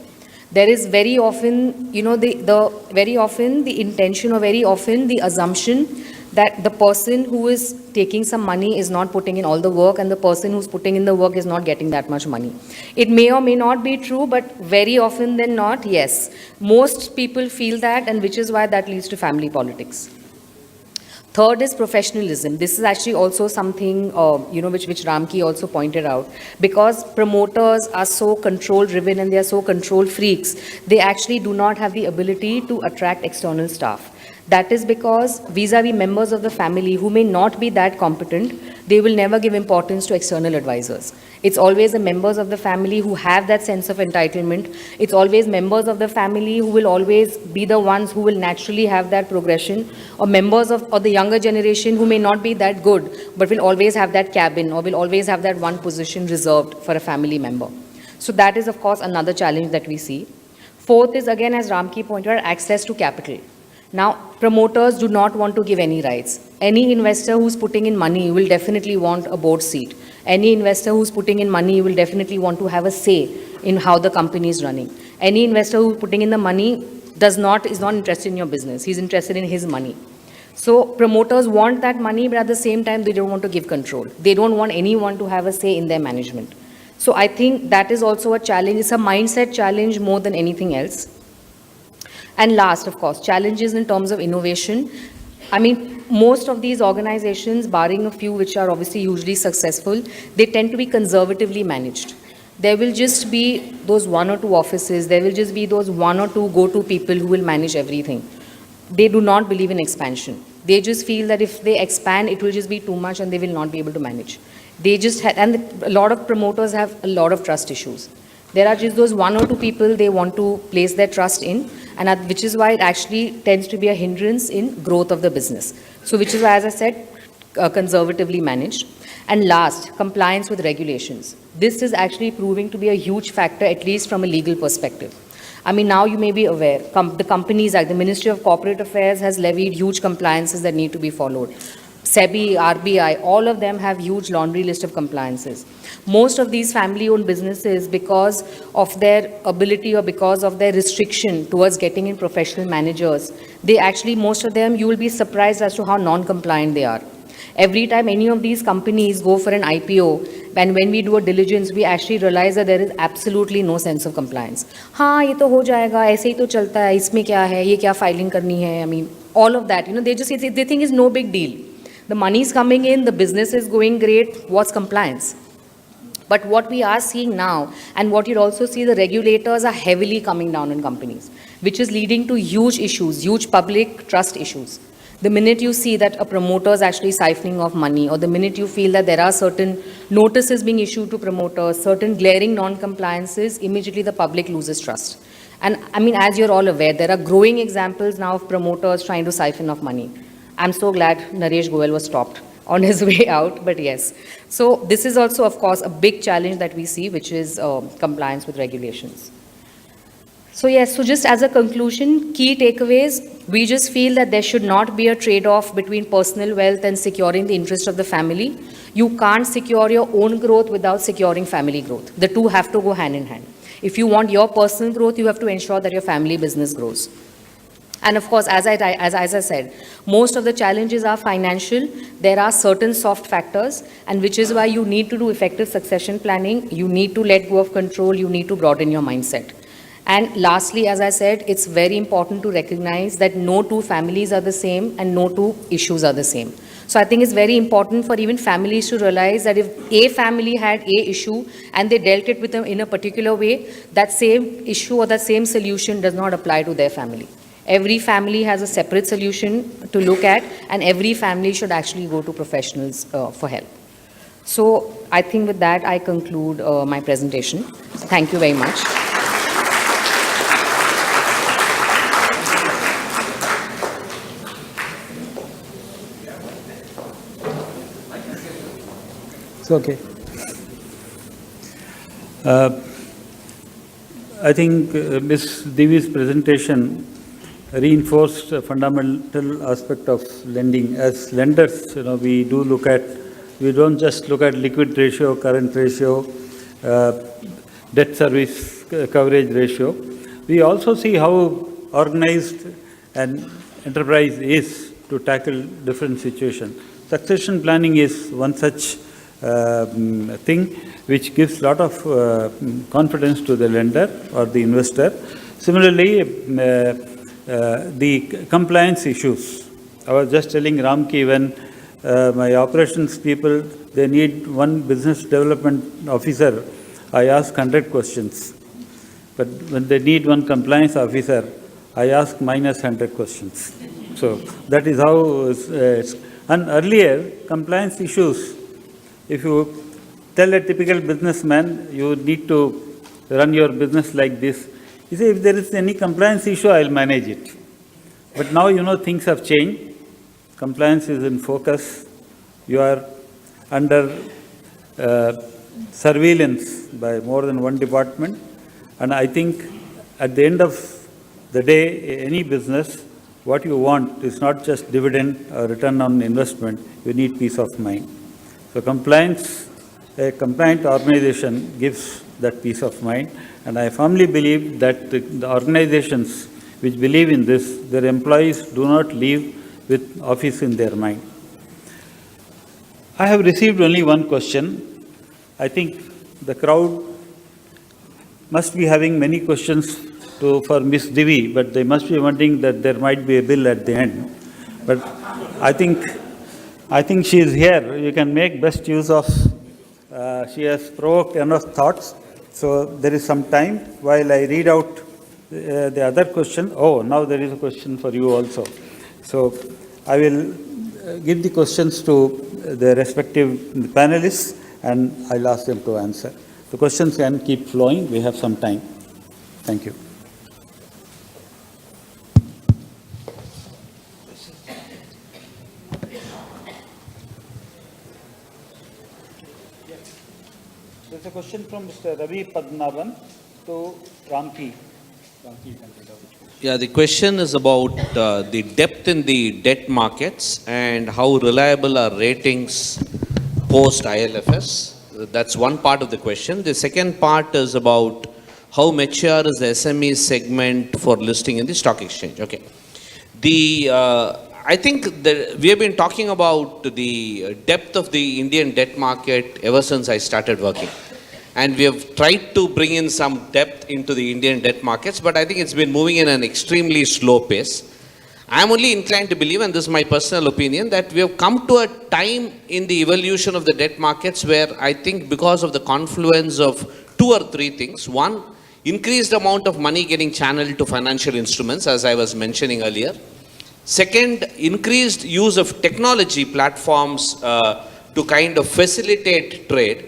There is very often, very often the intention or very often the assumption that the person who is taking some money is not putting in all the work and the person who's putting in the work is not getting that much money. It may or may not be true, but very often than not, yes. Most people feel that, and which is why that leads to family politics. Third is professionalism. This is actually also something, which Ramki also pointed out. Because promoters are so control-driven and they are so control freaks, they actually do not have the ability to attract external staff. That is because vis-a-vis members of the family who may not be that competent, they will never give importance to external advisors. It's always the members of the family who have that sense of entitlement. It's always members of the family who will always be the ones who will naturally have that progression, or members of the younger generation who may not be that good, but will always have that cabin or will always have that one position reserved for a family member. So that is, of course, another challenge that we see. Fourth is, again, as Ramki pointed out, access to capital. Now, promoters do not want to give any rights. Any investor who's putting in money will definitely want a board seat. Any investor who's putting in money will definitely want to have a say in how the company is running. Any investor who's putting in the money is not interested in your business. He's interested in his money. So promoters want that money, but at the same time, they don't want to give control. They don't want anyone to have a say in their management. So I think that is also a challenge. It's a mindset challenge more than anything else. And last, of course, challenges in terms of innovation. I mean, most of these organizations, barring a few which are obviously hugely successful, they tend to be conservatively managed. There will just be those 1 or 2 offices. There will just be those 1 or 2 go-to people who will manage everything. they do not believe in expansion. They just feel that if they expand, it will just be too much and they will not be able to manage. They just and a lot of promoters have a lot of trust issues. There are just those one or two people they want to place their trust in, and which is why it actually tends to be a hindrance in growth of the business. So which is why, as I said, conservatively managed. And last, compliance with regulations. This is actually proving to be a huge factor, at least from a legal perspective. I mean, now you may be aware, the Companies Act, the Ministry of Corporate Affairs has levied huge compliances that need to be followed. SEBI, RBI, all of them have huge laundry list of compliances. Most of these family-owned businesses, because of their ability or because of their restriction towards getting in professional managers, they actually, most of them, you will be surprised as to how non-compliant they are. Every time any of these companies go for an IPO, and when we do a diligence, we actually realize that there is absolutely no sense of compliance. हाँ ये तो हो जाएगा, ऐसे ही तो चलता है, इसमें क्या है, ये क्या filing करनी है, I mean, all of that, they just they think it's no big deal. The money is coming in, the business is going great, what's compliance? But what we are seeing now, and what you'll also see, the regulators are heavily coming down on companies, which is leading to huge issues, huge public trust issues. The minute you see that a promoter is actually siphoning off money, or the minute you feel that there are certain notices being issued to promoters, certain glaring non-compliances, immediately the public loses trust. And I mean, as you're all aware, there are growing examples now of promoters trying to siphon off money. I'm so glad Naresh Goyal was stopped on his way out, but yes. So this is also, of course, a big challenge that we see, which is compliance with regulations. So yes, so just as a conclusion, key takeaways, we just feel that there should not be a trade-off between personal wealth and securing the interest of the family. You can't secure your own growth without securing family growth. The two have to go hand in hand. If you want your personal growth, you have to ensure that your family business grows. And of course, as I said, most of the challenges are financial. There are certain soft factors, and which is why you need to do effective succession planning. You need to let go of control. You need to broaden your mindset. And lastly, as I said, it's very important to recognize that no two families are the same and no two issues are the same. So I think it's very important for even families to realize that if a family had a issue and they dealt it with them in a particular way, that same issue or that same solution does not apply to their family. Every family has a separate solution to look at, and every family should actually go to professionals for help. So I think with that, I conclude my presentation. Thank you very much. It's okay. I think Ms. Devi's presentation reinforced a fundamental aspect of lending. As lenders, we don't just look at liquid ratio, current ratio, debt service coverage ratio. We also see how organized an enterprise is to tackle different situations. Succession planning is one such thing which gives a lot of confidence to the lender or the investor. Similarly, the compliance issues. I was just telling Ramki, when my operations people, they need one business development officer, I ask 100 questions. But when they need one compliance officer, I ask minus 100 questions. So that is how it's. And earlier, compliance issues, if you tell a typical businessman, you need to run your business like this, you say, if there is any compliance issue, I'll manage it. But now, things have changed. Compliance is in focus. You are under surveillance by more than one department. And I think at the end of the day, any business, what you want is not just dividend or return on investment, you need peace of mind. So compliance, a compliant organization gives that peace of mind. And I firmly believe that the organizations which believe in this, their employees do not leave with office in their mind. I have received only one question. I think the crowd must be having many questions for Ms. Divi, but they must be wondering that there might be a bill at the end. But I think she is here. You can make best use of, she has provoked enough thoughts. So there is some time while I read out The other question, now there is a question for you also. So I will give the questions to the respective panelists and I'll ask them to answer. The questions can keep flowing. We have some time. Thank you. There's a question from Mr. Ravi Padmanabhan to Ramki. Ramki, you can read out. Yeah, the question is about the depth in the debt markets and how reliable are ratings post ILFS. That's one part of the question. The second part is about how mature is the SME segment for listing in the stock exchange. Okay. I think that we have been talking about the depth of the Indian debt market ever since I started working. And we have tried to bring in some depth into the Indian debt markets, but I think it's been moving in an extremely slow pace. I'm only inclined to believe, and this is my personal opinion, that we have come to a time in the evolution of the debt markets where I think because of the confluence of two or three things. One, increased amount of money getting channeled to financial instruments, as I was mentioning earlier. Second, increased use of technology platforms to kind of facilitate trade.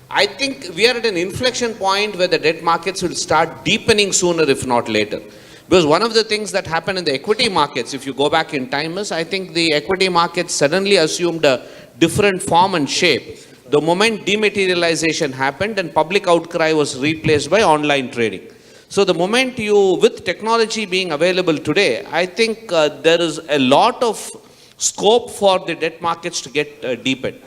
I think we are at an inflection point where the debt markets will start deepening sooner, if not later. Because one of the things that happened in the equity markets, if you go back in time, is I think the equity markets suddenly assumed a different form and shape the moment dematerialization happened and public outcry was replaced by online trading. So the moment with technology being available today, I think there is a lot of scope for the debt markets to get deepened.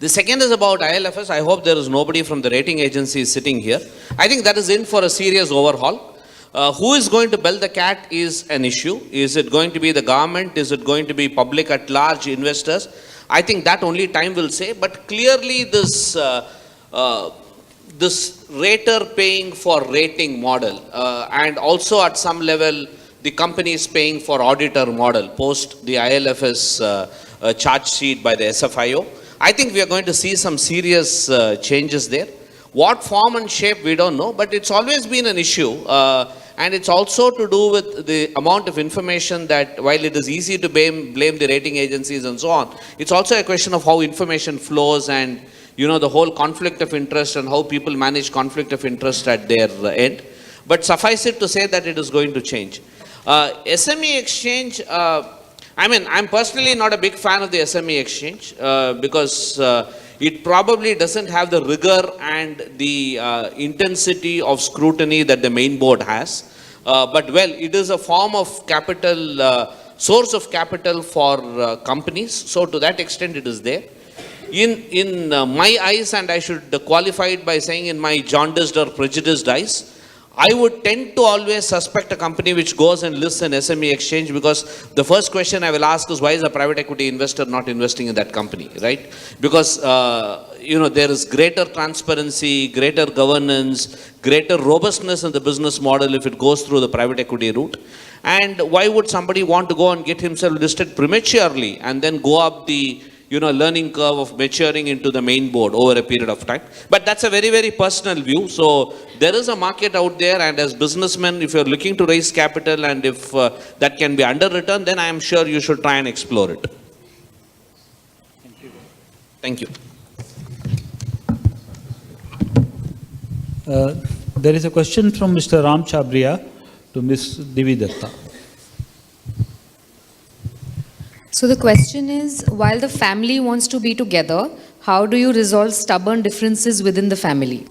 The second is about ILFS. I hope there is nobody from the rating agency sitting here. I think that is in for a serious overhaul. Who is going to bell the cat is an issue. Is it going to be the government? Is it going to be public at large, investors? I think that only time will say. But clearly this rater paying for rating model and also at some level the companies paying for auditor model post the ILFS charge sheet by the SFIO. I think we are going to see some serious changes there. What form and shape, we don't know, but it's always been an issue. And it's also to do with the amount of information that while it is easy to blame the rating agencies and so on, it's also a question of how information flows and, the whole conflict of interest and how people manage conflict of interest at their end. But suffice it to say that it is going to change. SME exchange, I'm personally not a big fan of the SME exchange because it probably doesn't have the rigor and the intensity of scrutiny that the main board has. But it is a form of capital, source of capital for companies. So to that extent, it is there. In my eyes, and I should qualify it by saying in my jaundiced or prejudiced eyes, I would tend to always suspect a company which goes and lists an SME exchange because the first question I will ask is why is a private equity investor not investing in that company, right? Because, there is greater transparency, greater governance, greater robustness in the business model if it goes through the private equity route. And why would somebody want to go and get himself listed prematurely and then go up the learning curve of maturing into the main board over a period of time. But that's a very, very personal view. So there is a market out there, and as businessmen, if you're looking to raise capital and if that can be underwritten, then I am sure you should try and explore it. Thank you. There is a question from Mr. Ram Chabria to Ms. Divi Datta. So the question is, while the family wants to be together, how do you resolve stubborn differences within the family?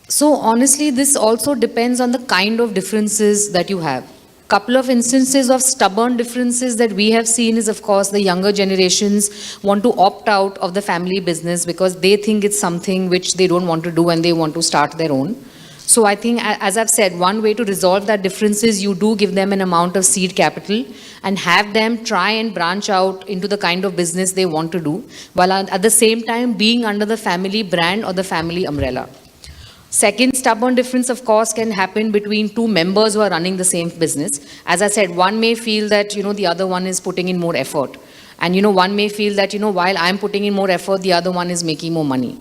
So honestly, this also depends on the kind of differences that you have. Couple of instances of stubborn differences that we have seen is, of course, the younger generations want to opt out of the family business because they think it's something which they don't want to do and they want to start their own. So I think, as I've said, one way to resolve that difference is you do give them an amount of seed capital and have them try and branch out into the kind of business they want to do, while at the same time being under the family brand or the family umbrella. Second stubborn difference, of course, can happen between two members who are running the same business. As I said, one may feel that, the other one is putting in more effort. And, one may feel that, while I'm putting in more effort, the other one is making more money.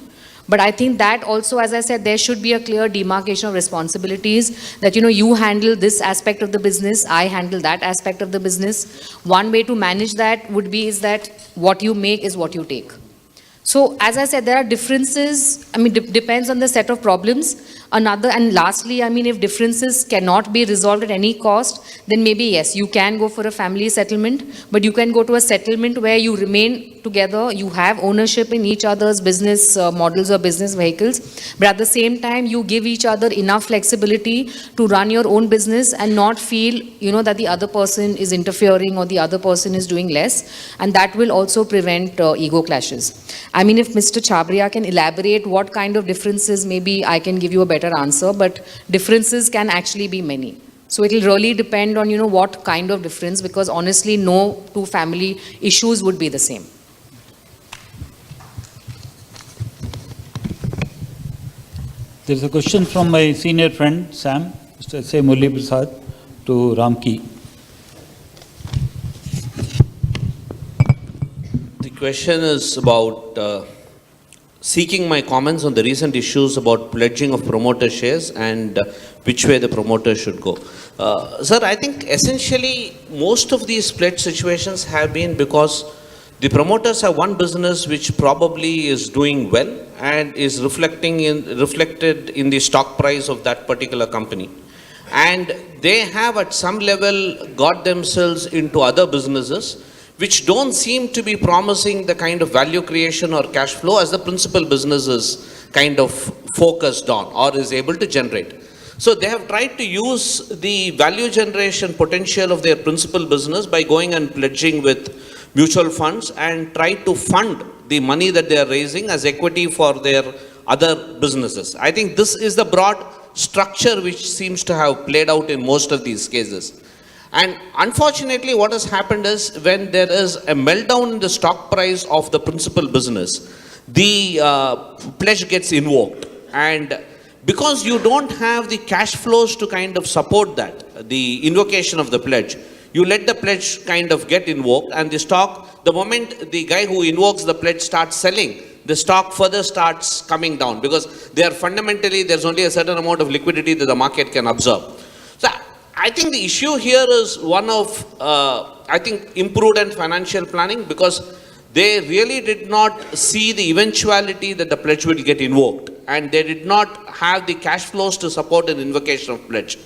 But I think that also, as I said, there should be a clear demarcation of responsibilities that, you handle this aspect of the business, I handle that aspect of the business. One way to manage that would be is that what you make is what you take. So, as I said, there are differences. I mean, depends on the set of problems. Another, and lastly, I mean, if differences cannot be resolved at any cost, then maybe yes, you can go for a family settlement, but you can go to a settlement where you remain together, you have ownership in each other's business models or business vehicles, but at the same time, you give each other enough flexibility to run your own business and not feel, that the other person is interfering or the other person is doing less, and that will also prevent ego clashes. I mean, if Mr. Chabria can elaborate what kind of differences, maybe I can give you a better answer, but differences can actually be many. So it will really depend on, what kind of difference, because honestly, no two family issues would be the same. There is a question from my senior friend, Sam, Mr. S. A. Murli Prasad, to Ramki. The question is about seeking my comments on the recent issues about pledging of promoter shares and which way the promoter should go. Sir, I think essentially most of these pledge situations have been because the promoters have one business which probably is doing well and is reflected in the stock price of that particular company. And they have at some level got themselves into other businesses which don't seem to be promising the kind of value creation or cash flow as the principal business is kind of focused on or is able to generate. So they have tried to use the value generation potential of their principal business by going and pledging with mutual funds and try to fund the money that they are raising as equity for their other businesses. I think this is the broad structure which seems to have played out in most of these cases. And unfortunately, what has happened is when there is a meltdown in the stock price of the principal business, the pledge gets invoked. And because you don't have the cash flows to kind of support that, the invocation of the pledge, you let the pledge kind of get invoked, and the stock, the moment the guy who invokes the pledge starts selling, the stock further starts coming down because they are fundamentally, there's only a certain amount of liquidity that the market can absorb. So I think the issue here is one of, I think, imprudent financial planning, because they really did not see the eventuality that the pledge will get invoked, and they did not have the cash flows to support an invocation of pledge.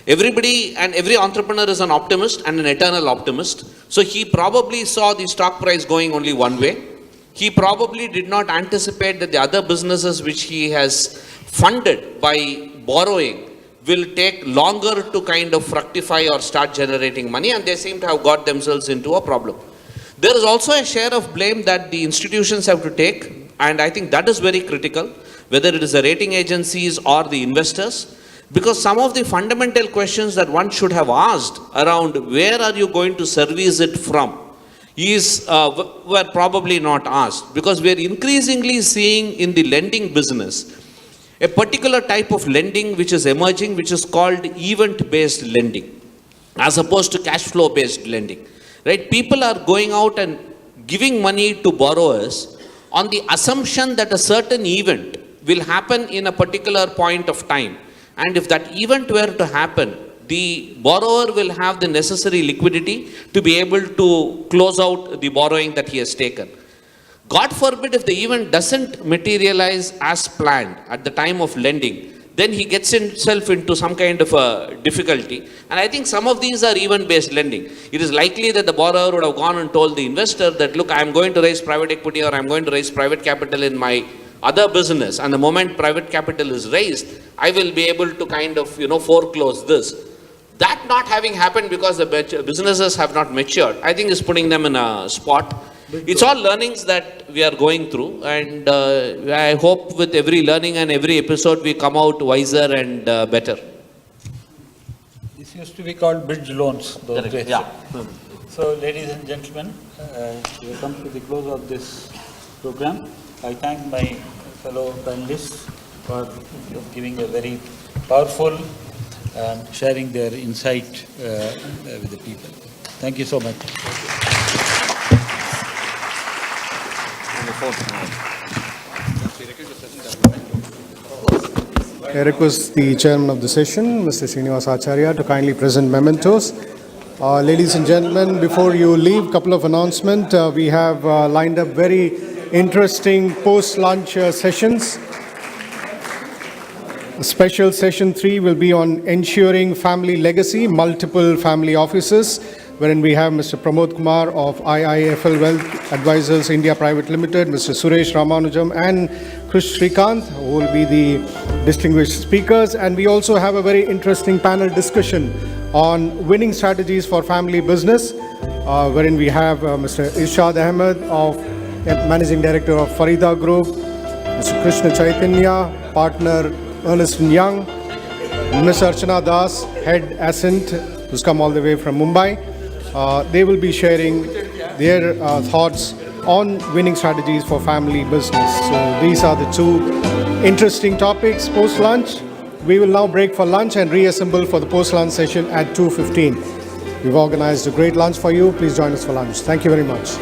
Everybody and every entrepreneur is an optimist and an eternal optimist. So he probably saw the stock price going only one way. He probably did not anticipate that the other businesses which he has funded by borrowing will take longer to kind of fructify or start generating money, and they seem to have got themselves into a problem. There is also a share of blame that the institutions have to take, and I think that is very critical, whether it is the rating agencies or the investors, because some of the fundamental questions that one should have asked around where are you going to service it from were probably not asked, because we are increasingly seeing in the lending business a particular type of lending which is emerging, which is called event-based lending, as opposed to cash flow-based lending. Right? People are going out and giving money to borrowers on the assumption that a certain event will happen in a particular point of time. And if that event were to happen, the borrower will have the necessary liquidity to be able to close out the borrowing that he has taken. God forbid if the event doesn't materialize as planned at the time of lending, then he gets himself into some kind of a difficulty. And I think some of these are event-based lending. It is likely that the borrower would have gone and told the investor that, look, I'm going to raise private equity or I'm going to raise private capital in my other business. And the moment private capital is raised, I will be able to kind of, foreclose this. That not having happened because the businesses have not matured, I think is putting them in a spot. It's all learnings that we are going through, and I hope with every learning and every episode we come out wiser and better. This used to be called bridge loans those days. Yeah. So, ladies and gentlemen, we have come to the close of this program. I thank my fellow panelists for giving a very powerful and sharing their insight with the people. Thank you so much. We record the session. I request the chairman of the session, Mr. Srinivas Acharya, to kindly present mementos. Ladies and gentlemen, before you leave, couple of announcements. We have lined up very interesting post-lunch sessions. Special session 3 will be on ensuring family legacy, multiple family offices, wherein we have Mr. Pramod Kumar of IIFL Wealth Advisors India Private Limited, Mr. Suresh Ramanujam and Krish Srikanth, who will be the distinguished speakers. And we also have a very interesting panel discussion on winning strategies for family business, wherein we have Mr. Irshad Ahmed, of Managing Director of Farida Group, Mr. Krishna Chaitanya, partner Ernst & Young, Ms. Archana Das, Head Ascent, who's come all the way from Mumbai. They will be sharing their thoughts on winning strategies for family business. So these are the two interesting topics post-lunch. We will now break for lunch and reassemble for the post-lunch session at 2:15. We've organized a great lunch for you. Please join us for lunch. Thank you very much.